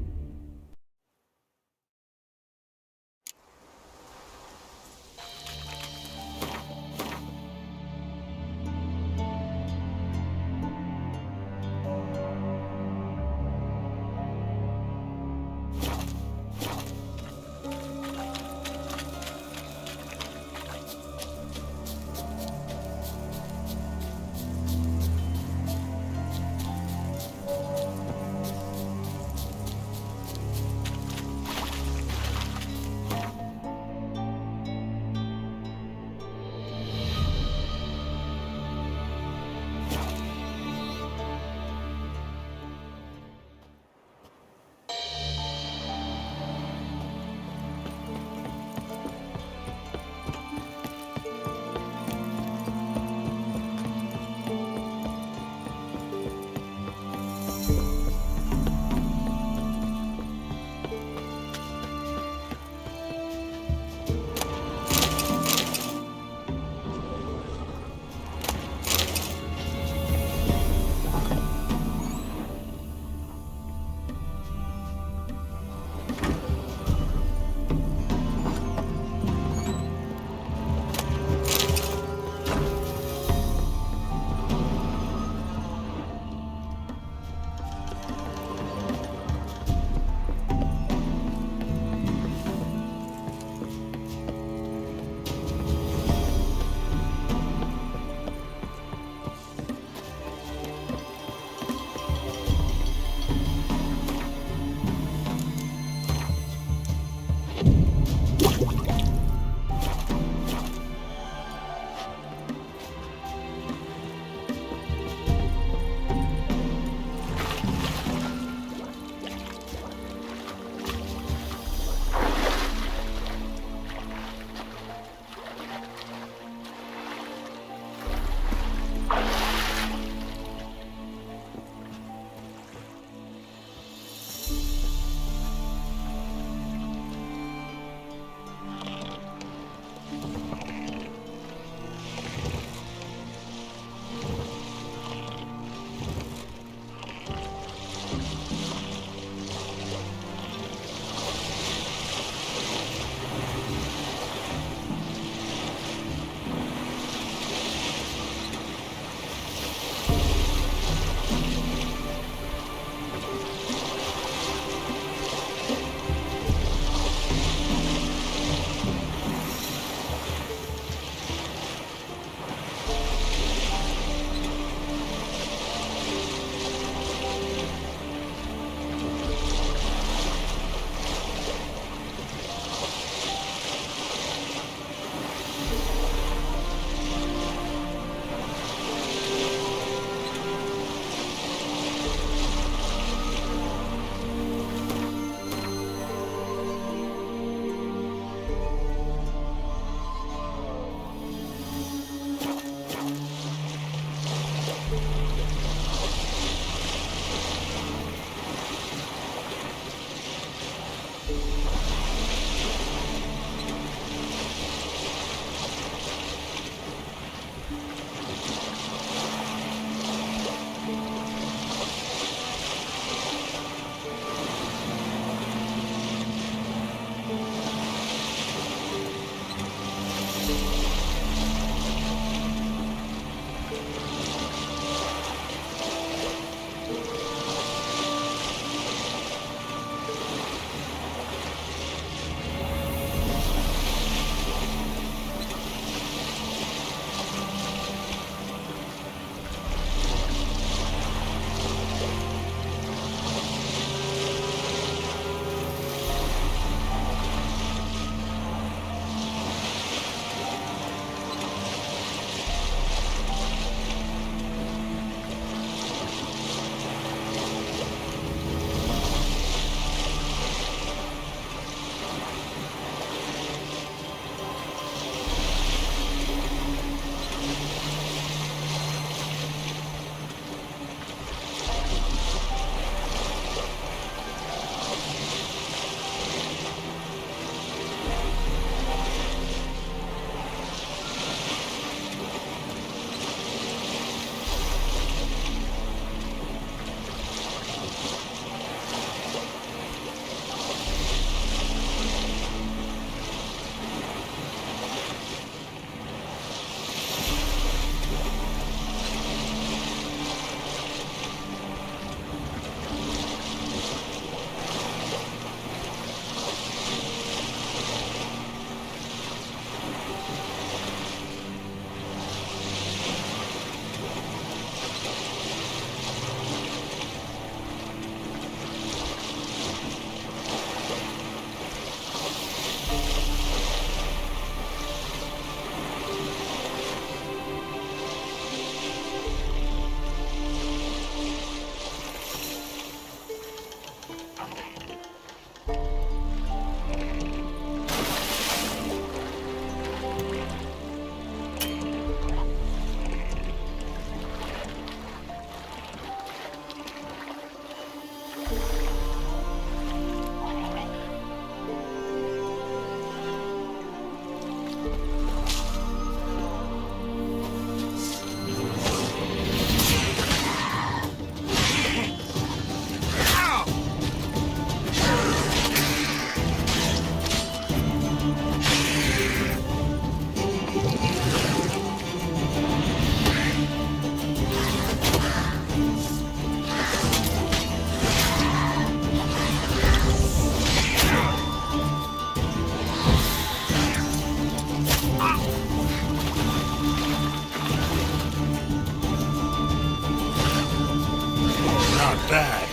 Not bad.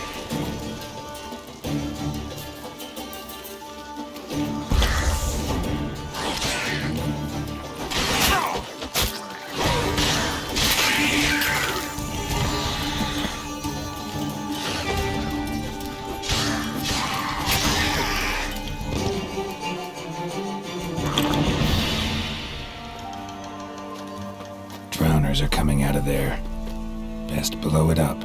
Drowners are coming out of there. Best blow it up.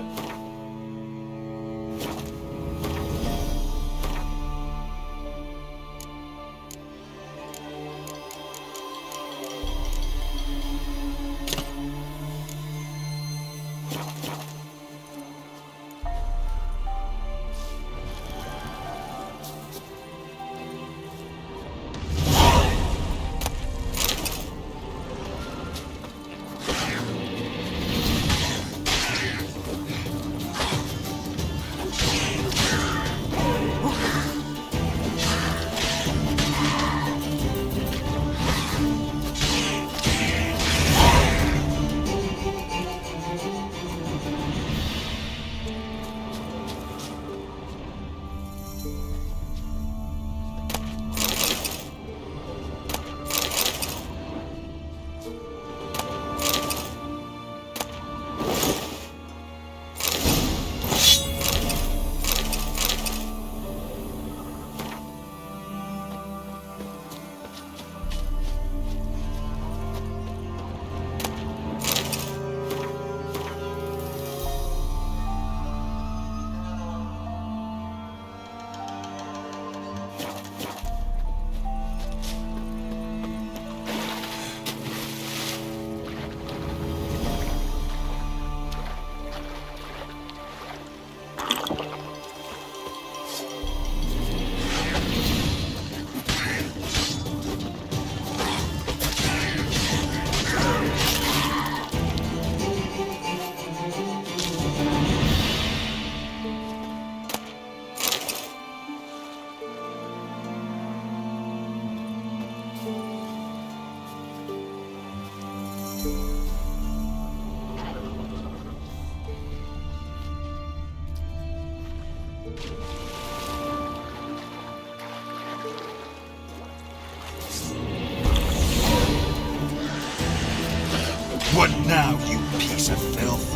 What now, you piece of filth?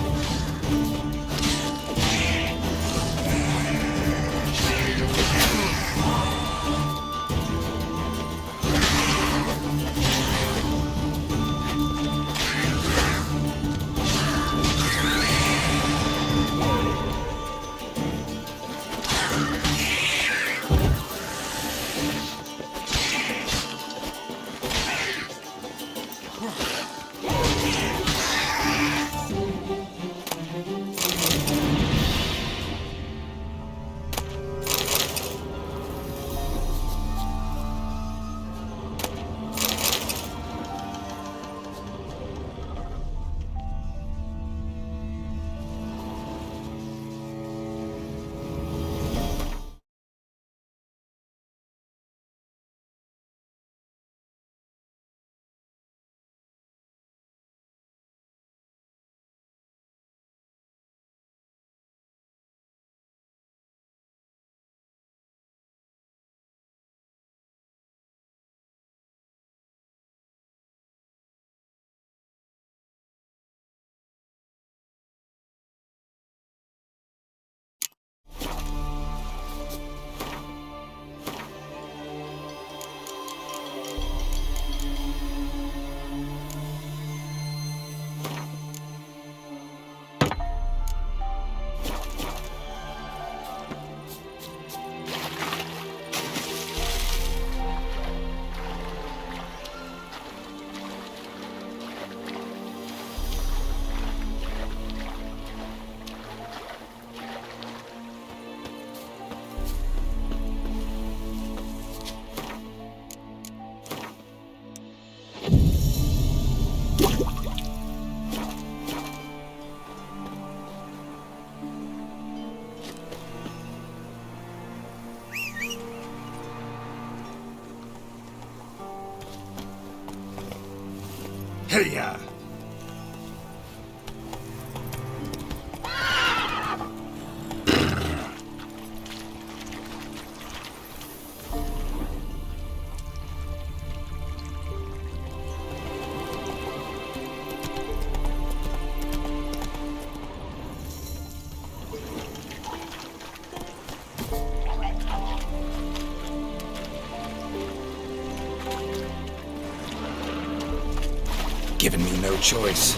given me no choice.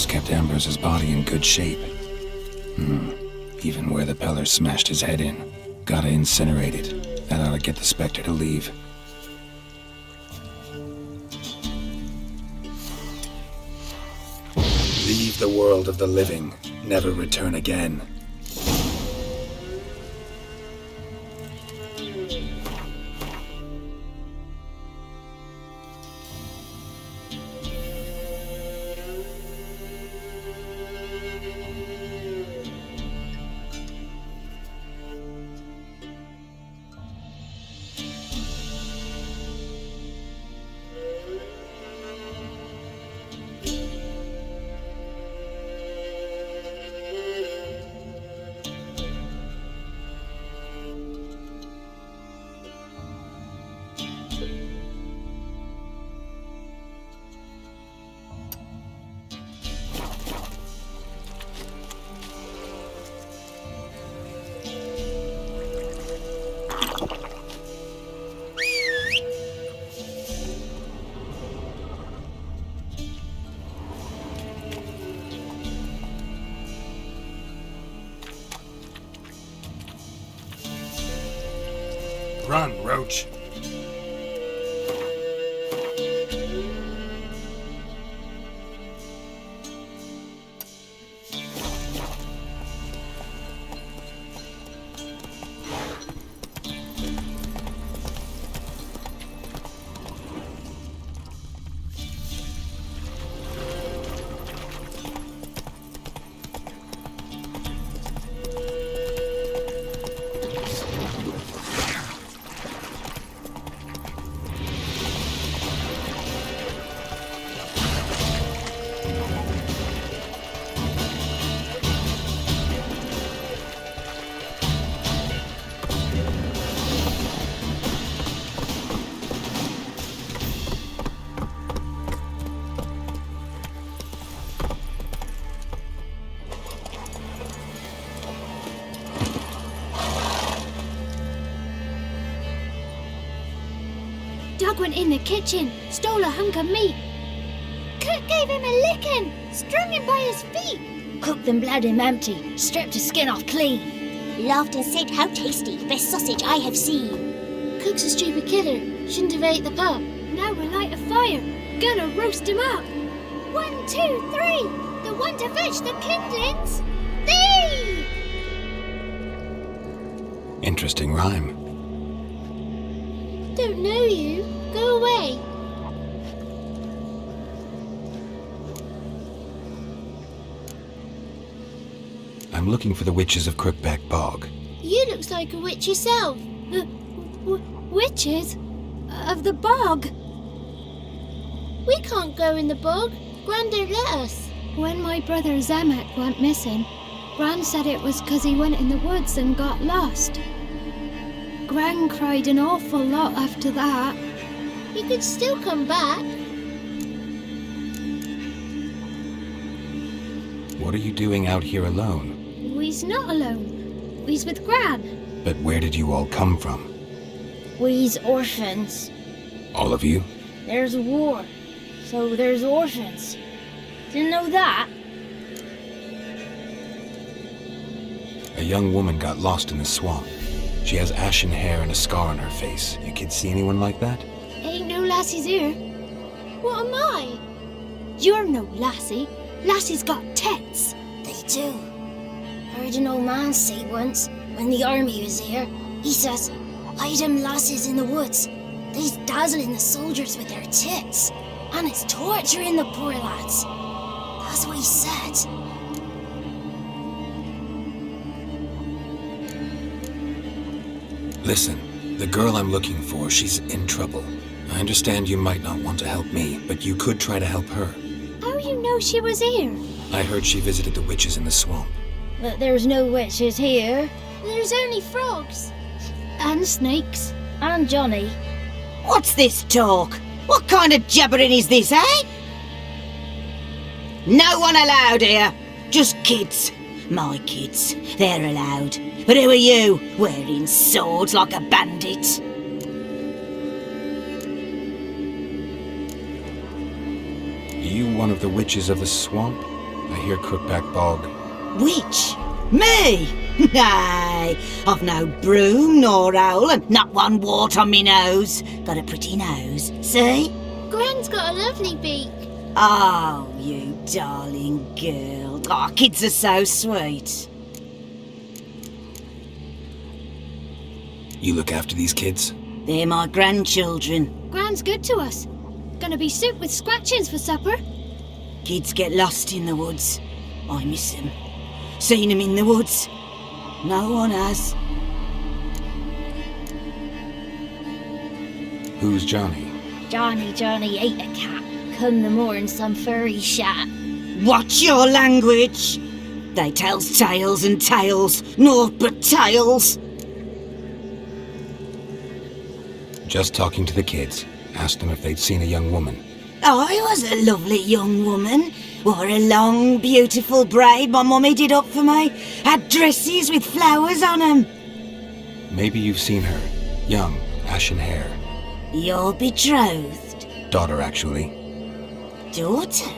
Kept Ambrose's body in good shape. Even where the Peller smashed his head in. Gotta incinerate it. That ought to get the Spectre to leave. Leave the world of the living. Never return again. Run, Roach. Doug went in the kitchen, stole a hunk of meat. Cook gave him a licking, strung him by his feet. Cooked and bled him empty, stripped his skin off clean. Laughed and said, "How tasty, best sausage I have seen." Cook's a stupid killer, shouldn't have ate the pup. Now we'll light a fire, gonna roast him up. 1, 2, 3, the one to fetch the kindlings. Thee! Interesting rhyme. Don't know you. Go away. I'm looking for the witches of Crookback Bog. You looks like a witch yourself. Witches? Of the bog? We can't go in the bog. Gran don't let us. When my brother Zemek went missing, Gran said it was 'cause he went in the woods and got lost. Gran cried an awful lot after that. You could still come back. What are you doing out here alone? We's not alone. We's with Gran. But where did you all come from? We's orphans. All of you? There's a war, so there's orphans. Didn't know that? A young woman got lost in the swamp. She has ashen hair and a scar on her face. You kids see anyone like that? Ain't no lassies here. What am I? You're no lassie. Lassies got tits. They do. Heard an old man say once, when the army was here, he says, "Hide them lasses in the woods. They's dazzling the soldiers with their tits, and it's torturing the poor lads." That's what he said. Listen, the girl I'm looking for, she's in trouble. I understand you might not want to help me, but you could try to help her. How you know she was here? I heard she visited the witches in the swamp. But there's no witches here. There's only frogs. And snakes. And Johnny. What's this talk? What kind of jabbering is this, eh? No one allowed here. Just kids. My kids. They're allowed. But who are you, wearing swords like a bandit? You one of the witches of the swamp? I hear Crookback Bog. Witch? Me? Nay, I've no broom nor owl and not one wart on me nose. Got a pretty nose, see? Gran's got a lovely beak. Oh, you darling girl. Oh, kids are so sweet. You look after these kids? They're my grandchildren. Gran's good to us. Gonna be soup with scratchings for supper. Kids get lost in the woods. I miss them. Seen them in the woods. No one has. Who's Johnny? Johnny ate a cat. Come the morn some furry shat. Watch your language. They tells tales and tales. Naught but tales. Just talking to the kids. Asked them if they'd seen a young woman. I was a lovely young woman. Wore a long, beautiful braid my mummy did up for me. Had dresses with flowers on them. Maybe you've seen her. Young, ashen hair. Your betrothed? Daughter, actually. Daughter?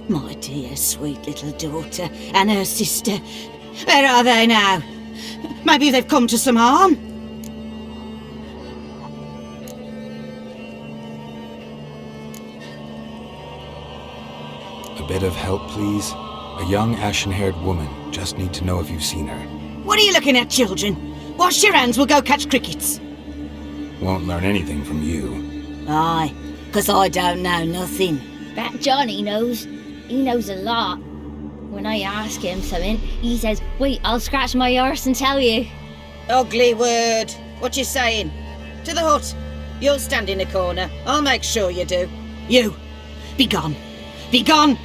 My dear, sweet little daughter. And her sister. Where are they now? Maybe they've come to some harm. A bit of help, please? A young, ashen-haired woman. Just need to know if you've seen her. What are you looking at, children? Wash your hands, we'll go catch crickets. Won't learn anything from you. Aye, 'cause I don't know nothing. That Johnny knows. He knows a lot. When I ask him something, he says, wait, I'll scratch my arse and tell you. Ugly word. What you saying? To the hut. You'll stand in the corner. I'll make sure you do. You, be gone. Be gone!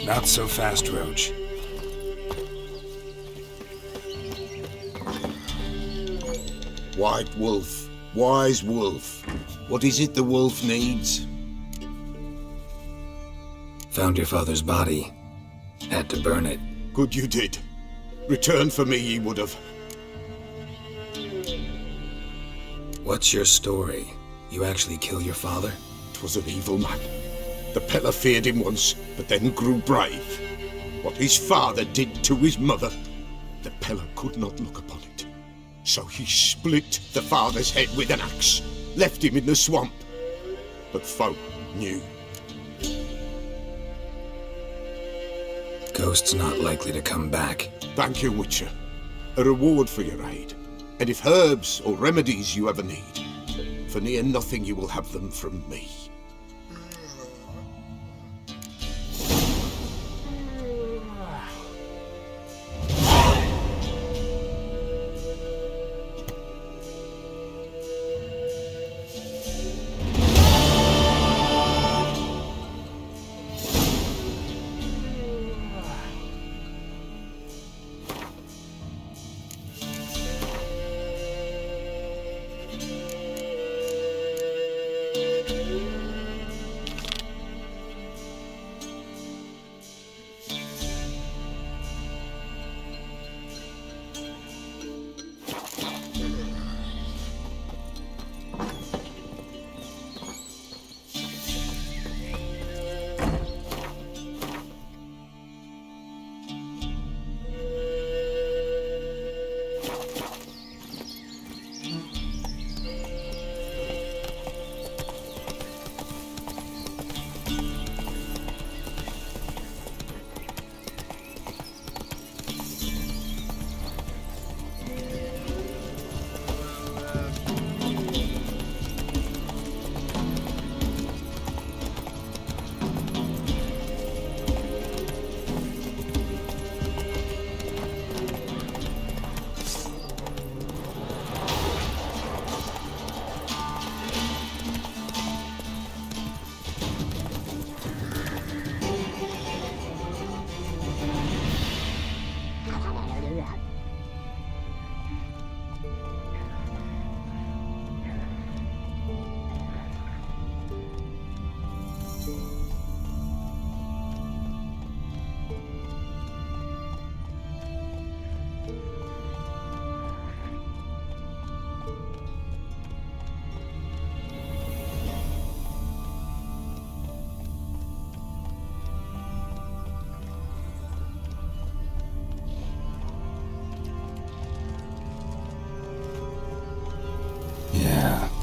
Not so fast, Roach. White wolf, wise wolf. What is it the wolf needs? Found your father's body. Had to burn it. Good you did. Return for me ye would have. What's your story? You actually kill your father? 'Twas an evil man. The Pella feared him once, but then grew brave. What his father did to his mother, the Pella could not look upon it. So he split the father's head with an axe, left him in the swamp. But folk knew. Ghost's not likely to come back. Thank you, Witcher. A reward for your aid. And if herbs or remedies you ever need, for near nothing you will have them from me.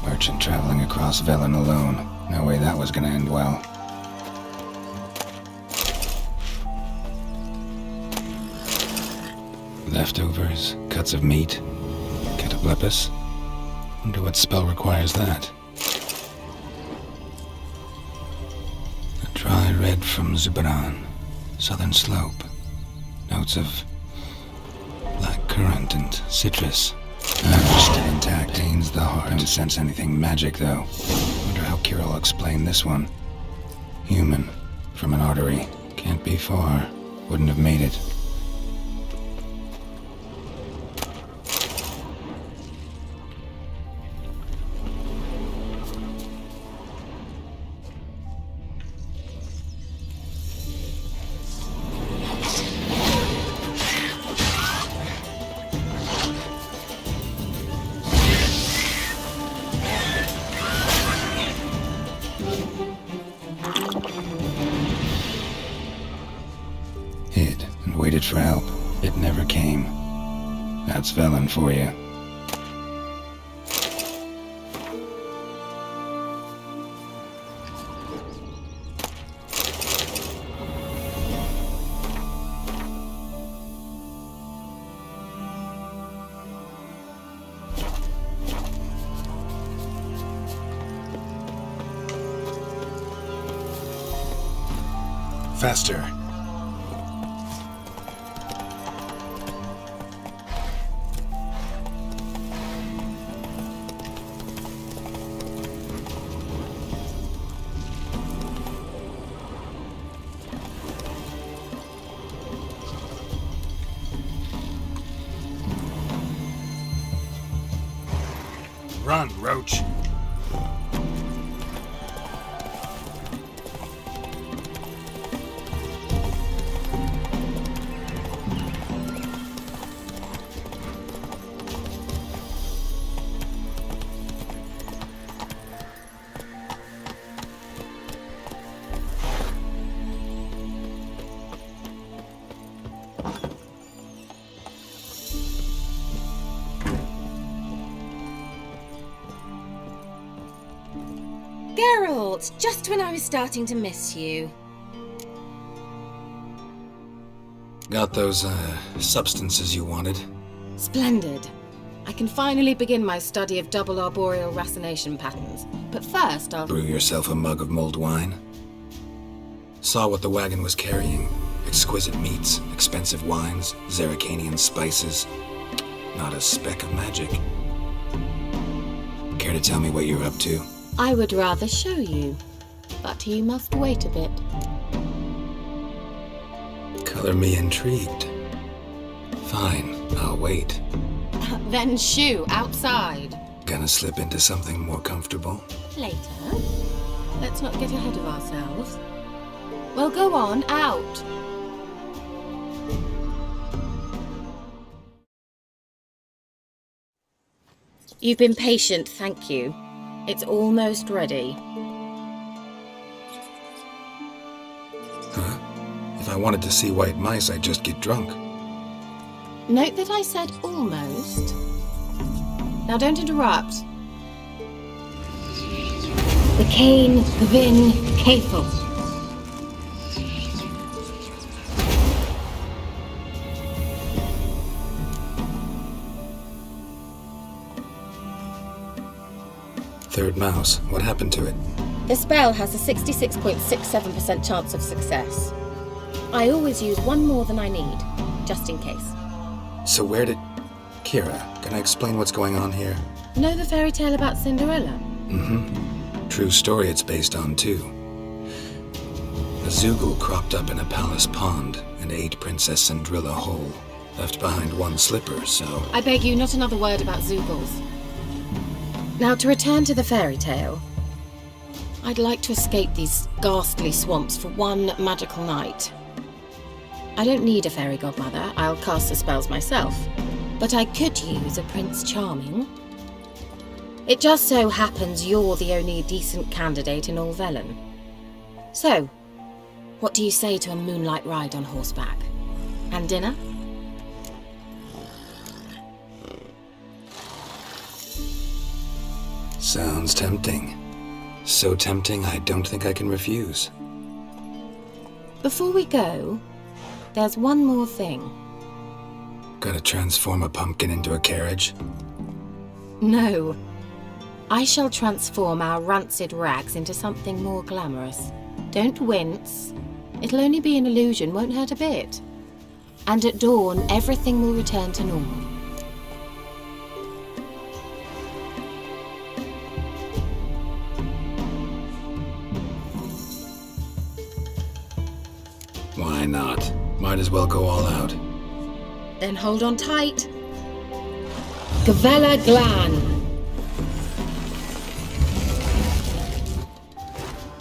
Merchant traveling across Velen alone. No way that was gonna end well. Leftovers, cuts of meat, cataplepis. Wonder what spell requires that. A dry red from Zubaran, southern slope. Notes of black currant and citrus. Still intact, tains the heart. Don't sense anything magic, though. Wonder how Kira will explain this one. Human, from an artery. Can't be far. Wouldn't have made it. Waited for help. It never came. That's Velen for you. Faster. Run, Roach. Geralt, just when I was starting to miss you. Got those, substances you wanted? Splendid. I can finally begin my study of double arboreal racination patterns. But first, I'll Brew yourself a mug of mulled wine. Saw what the wagon was carrying. Exquisite meats, expensive wines, Zerrikanian spices. Not a speck of magic. Care to tell me what you're up to? I would rather show you, but you must wait a bit. Color me intrigued. Fine, I'll wait. Then shoo, outside. Gonna slip into something more comfortable? Later. Let's not get ahead of ourselves. Well, go on, out. You've been patient, thank you. It's almost ready. Huh? If I wanted to see white mice, I'd just get drunk. Note that I said almost. Now don't interrupt. The Cain Gvin Cathal. Third mouse. What happened to it? The spell has a 66.67% chance of success. I always use one more than I need, just in case. So where did... Kira, can I explain what's going on here? Know the fairy tale about Cinderella? Mm-hmm. True story it's based on, too. A Zoogle cropped up in a palace pond and ate Princess Cinderella whole. Left behind one slipper, so... I beg you, not another word about Zoogles. Now, to return to the fairy tale. I'd like to escape these ghastly swamps for one magical night. I don't need a fairy godmother, I'll cast the spells myself. But I could use a Prince Charming. It just so happens you're the only decent candidate in all Velen. So, what do you say to a moonlight ride on horseback? And dinner? Sounds tempting. So tempting, I don't think I can refuse. Before we go, there's one more thing. Gotta transform a pumpkin into a carriage? No. I shall transform our rancid rags into something more glamorous. Don't wince. It'll only be an illusion, won't hurt a bit. And at dawn, everything will return to normal. Why not? Might as well go all out. Then hold on tight. Gavella Glan.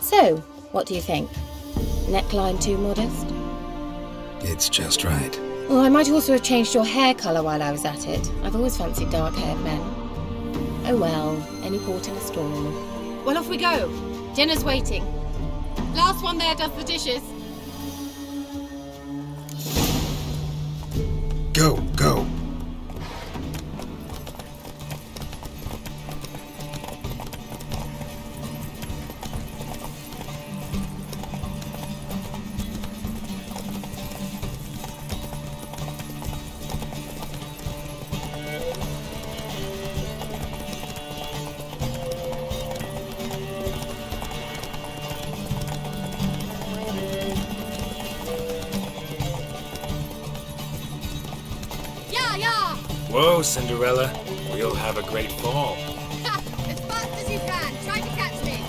So, what do you think? Neckline too modest? It's just right. Well, I might also have changed your hair colour while I was at it. I've always fancied dark-haired men. Oh well, any port in a storm. Well, off we go. Dinner's waiting. Last one there does the dishes. Go, go. Whoa, Cinderella. We'll have a great fall. As fast as you can. Try to catch me.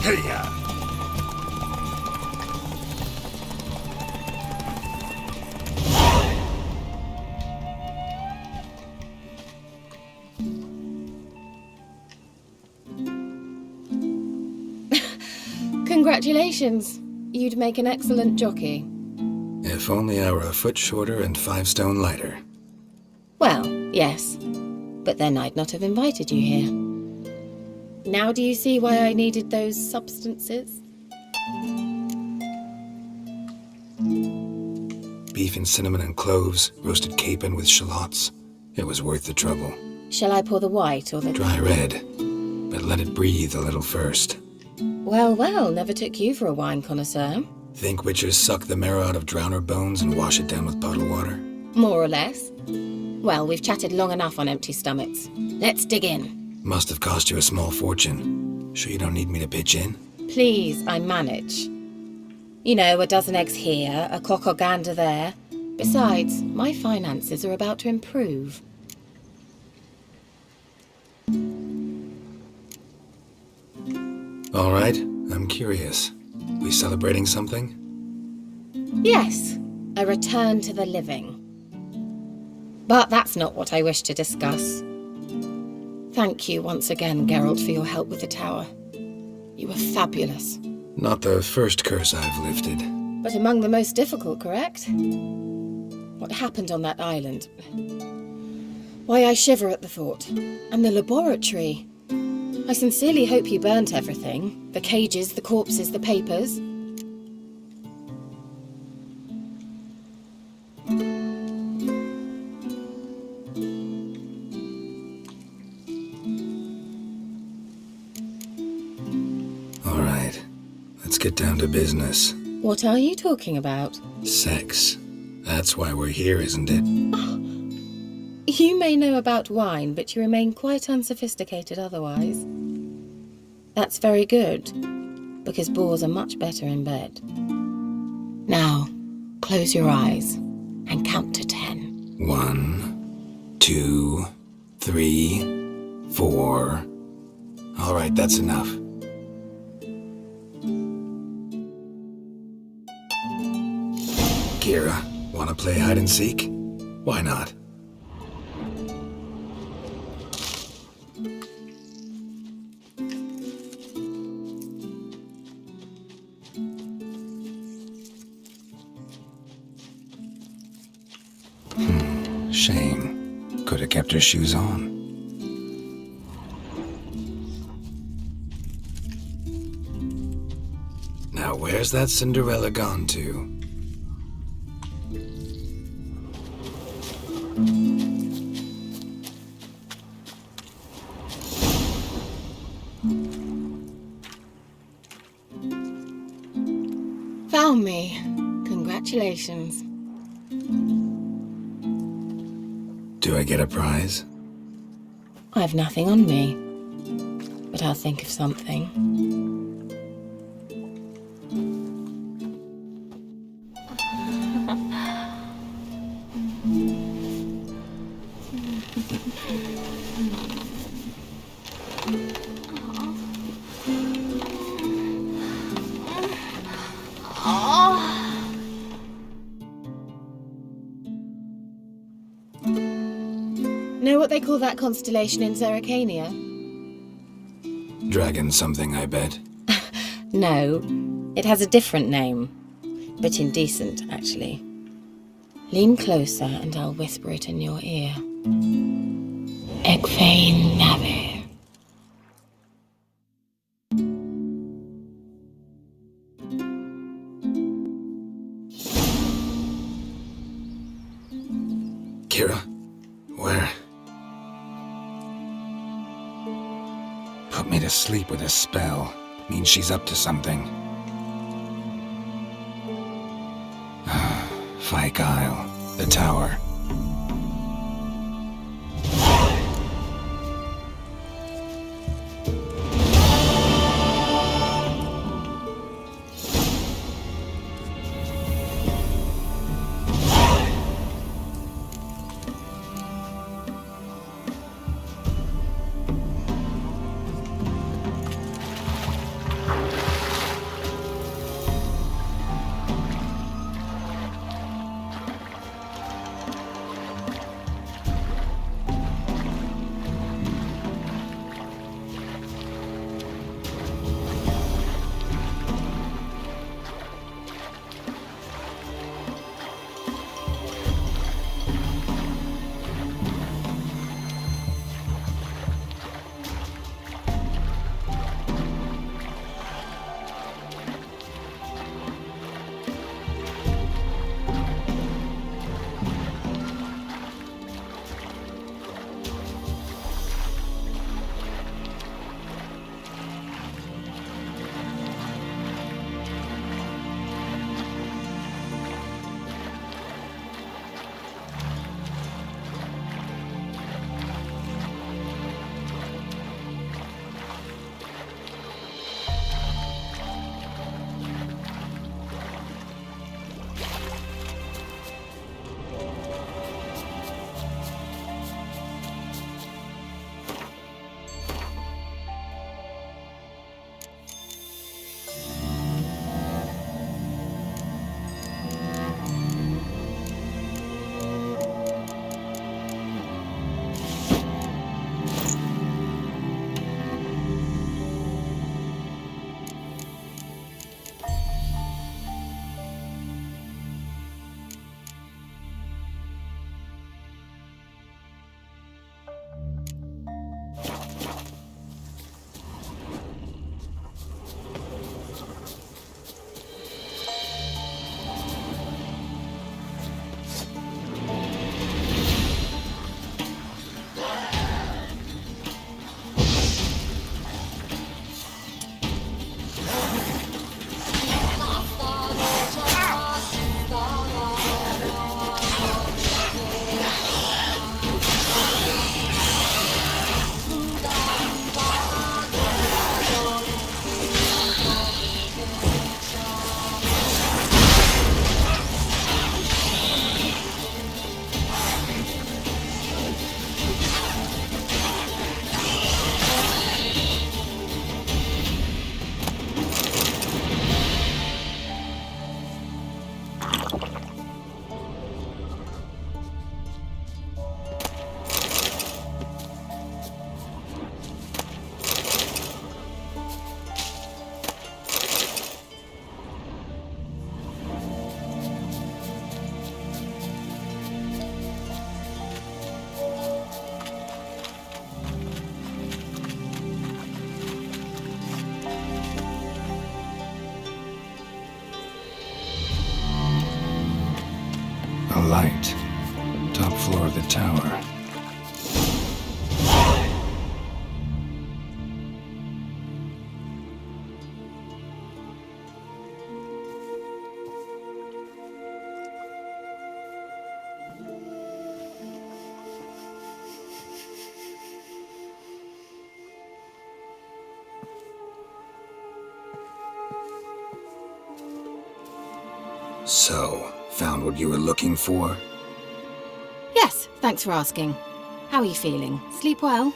Hey-ya! Congratulations. You'd make an excellent jockey. If only I were a foot shorter and 5 stone lighter. Well, yes. But then I'd not have invited you here. Now do you see why I needed those substances? Beef and cinnamon and cloves, roasted capon with shallots. It was worth the trouble. Shall I pour the white or the... Dry red, but let it breathe a little first. Well, well, never took you for a wine connoisseur. Think witchers suck the marrow out of drowner bones and wash it down with bottled water? More or less. Well, we've chatted long enough on empty stomachs. Let's dig in. Must have cost you a small fortune. Sure you don't need me to pitch in? Please, I manage. You know, a dozen eggs here, a cock or gander there. Besides, my finances are about to improve. All right, I'm curious. We celebrating something? Yes, a return to the living. But that's not what I wish to discuss. Thank you once again, Geralt, for your help with the tower. You were fabulous. Not the first curse I've lifted. But among the most difficult, correct? What happened on that island? Why, I shiver at the thought. And the laboratory. I sincerely hope you burnt everything. The cages, the corpses, the papers. All right, let's get down to business. What are you talking about? Sex. That's why we're here, isn't it? Oh, you may know about wine, but you remain quite unsophisticated otherwise. That's very good, because boars are much better in bed. Now, close your eyes and count to 10. 1, 2, 3, 4. All right, that's enough. Kira, wanna play hide and seek? Why not? Shame. Could have kept her shoes on. Now where's that Cinderella gone to? Found me. Congratulations. Do I get a prize? I have nothing on me, but I'll think of something. Know what they call that constellation in Zerrikania? Dragon something, I bet. No, it has a different name, but indecent, actually. Lean closer and I'll whisper it in your ear. Egfain Navir. Kira, where? Put me to sleep with a spell. Means she's up to something. Fyke Isle, the tower. light. Top floor of the tower. So, found what you were looking for? Yes, thanks for asking. How are you feeling? Sleep well?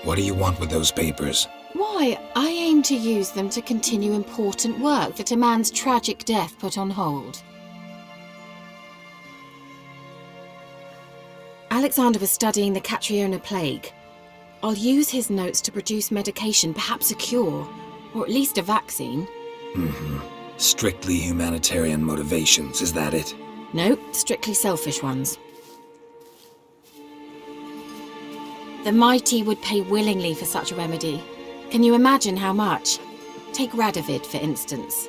What do you want with those papers? Why, I aim to use them to continue important work that a man's tragic death put on hold. Alexander was studying the Catriona plague. I'll use his notes to produce medication, perhaps a cure, or at least a vaccine. Strictly humanitarian motivations, is that it? No, strictly selfish ones. The mighty would pay willingly for such a remedy. Can you imagine how much? Take Radovid, for instance.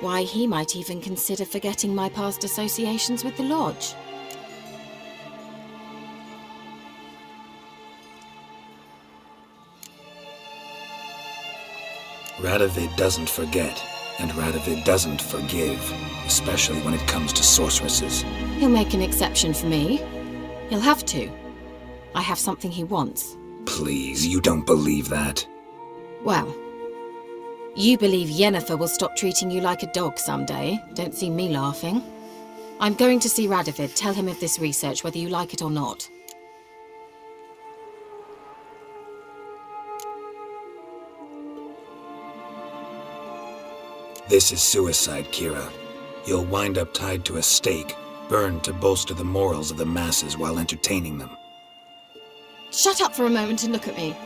Why, he might even consider forgetting my past associations with the Lodge. Radovid doesn't forget, and Radovid doesn't forgive, especially when it comes to sorceresses. He'll make an exception for me. He'll have to. I have something he wants. Please, you don't believe that. Well, you believe Yennefer will stop treating you like a dog someday. Don't see me laughing. I'm going to see Radovid, tell him of this research, whether you like it or not. This is suicide, Kira. You'll wind up tied to a stake, burned to bolster the morals of the masses while entertaining them. Shut up for a moment and look at me.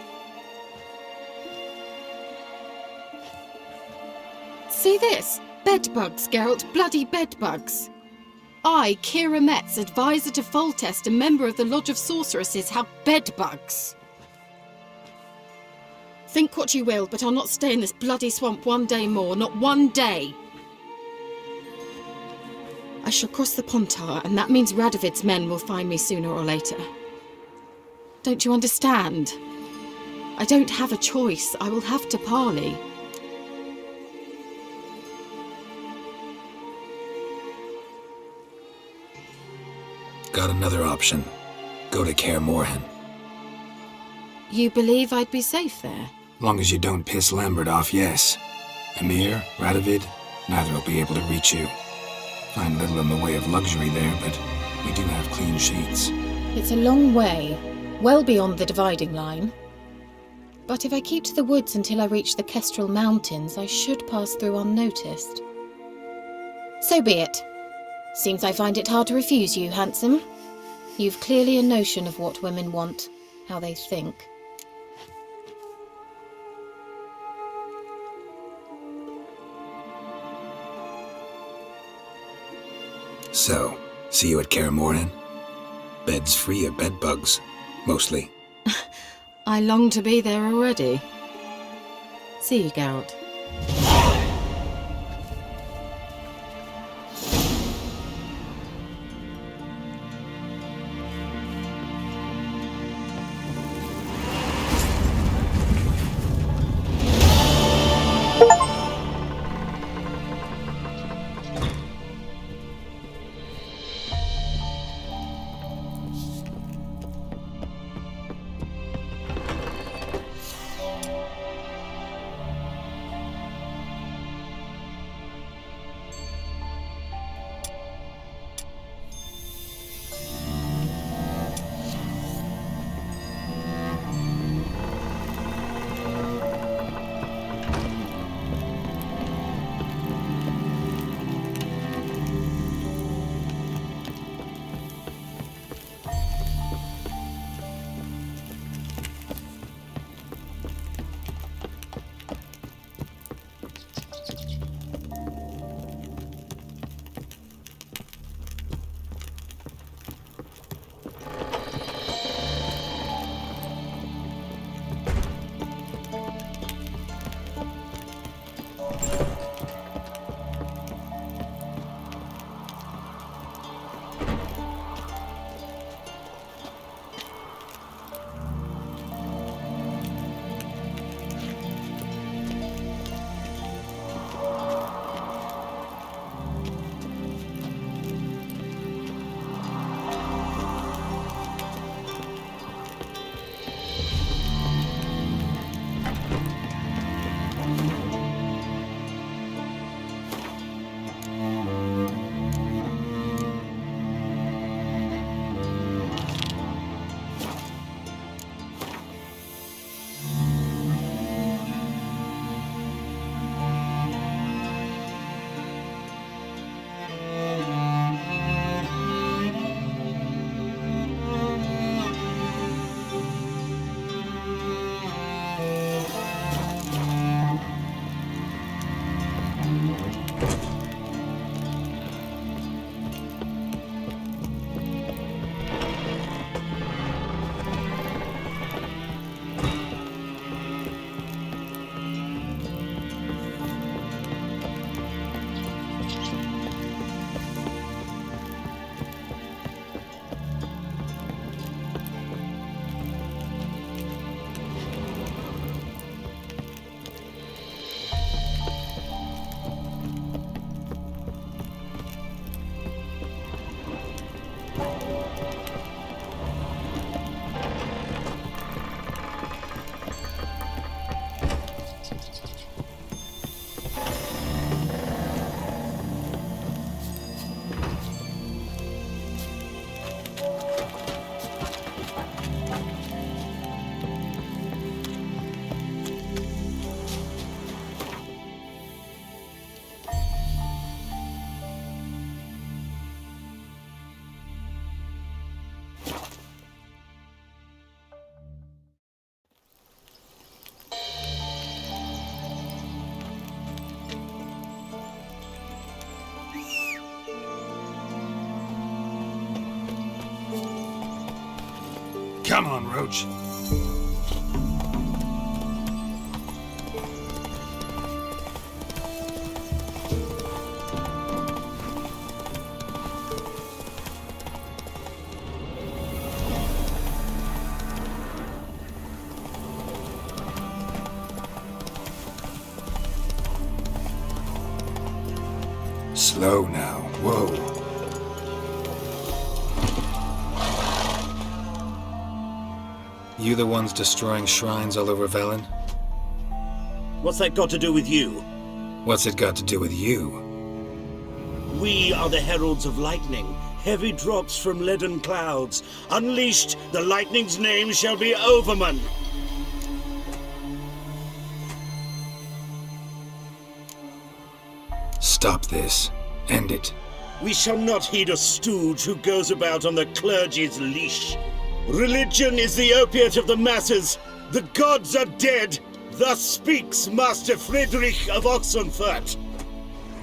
See this? Bedbugs, Geralt, bloody bedbugs. I, Kira Metz, advisor to Foltest, a member of the Lodge of Sorceresses, have bedbugs. Think what you will, but I'll not stay in this bloody swamp one day more, not one day. I shall cross the Pontar, and that means Radovid's men will find me sooner or later. Don't you understand? I don't have a choice. I will have to parley. Got another option. Go to Kaer Morhen. You believe I'd be safe there? Long as you don't piss Lambert off, yes. Emir, Radovid, neither will be able to reach you. Find little in the way of luxury there, but we do have clean sheets. It's a long way, well beyond the dividing line. But if I keep to the woods until I reach the Kestrel Mountains, I should pass through unnoticed. So be it. Seems I find it hard to refuse you, handsome. You've clearly a notion of what women want, how they think. So, see you at Kaer Morhen? Beds free of bedbugs, mostly. I long to be there already. See you, Geralt. Come on, Roach. Slow now. Whoa. You the ones destroying shrines all over Velen? What's that got to do with you? What's it got to do with you? We are the heralds of lightning. Heavy drops from leaden clouds. Unleashed, the lightning's name shall be Overman. Stop this. End it. We shall not heed a stooge who goes about on the clergy's leash. Religion is the opiate of the masses. The gods are dead. Thus speaks Master Friedrich of Oxenfurt.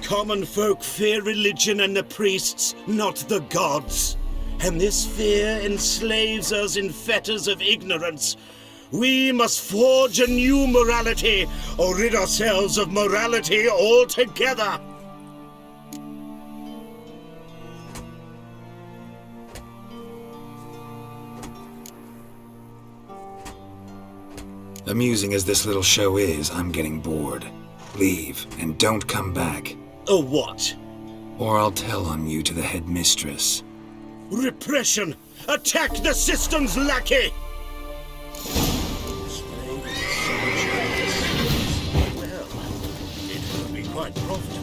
Common folk fear religion and the priests, not the gods. And this fear enslaves us in fetters of ignorance. We must forge a new morality, or rid ourselves of morality altogether. Amusing as this little show is, I'm getting bored. Leave, and don't come back. A what? Or I'll tell on you to the headmistress. Repression! Attack the system's lackey! Well, it will be quite profitable.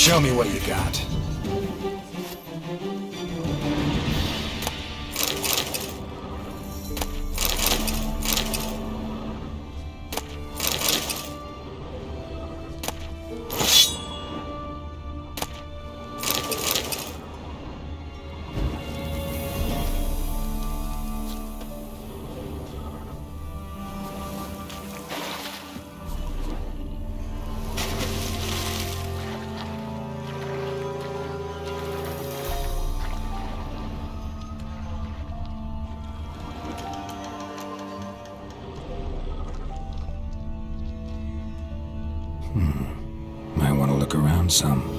Show me what you got. Might want to look around some.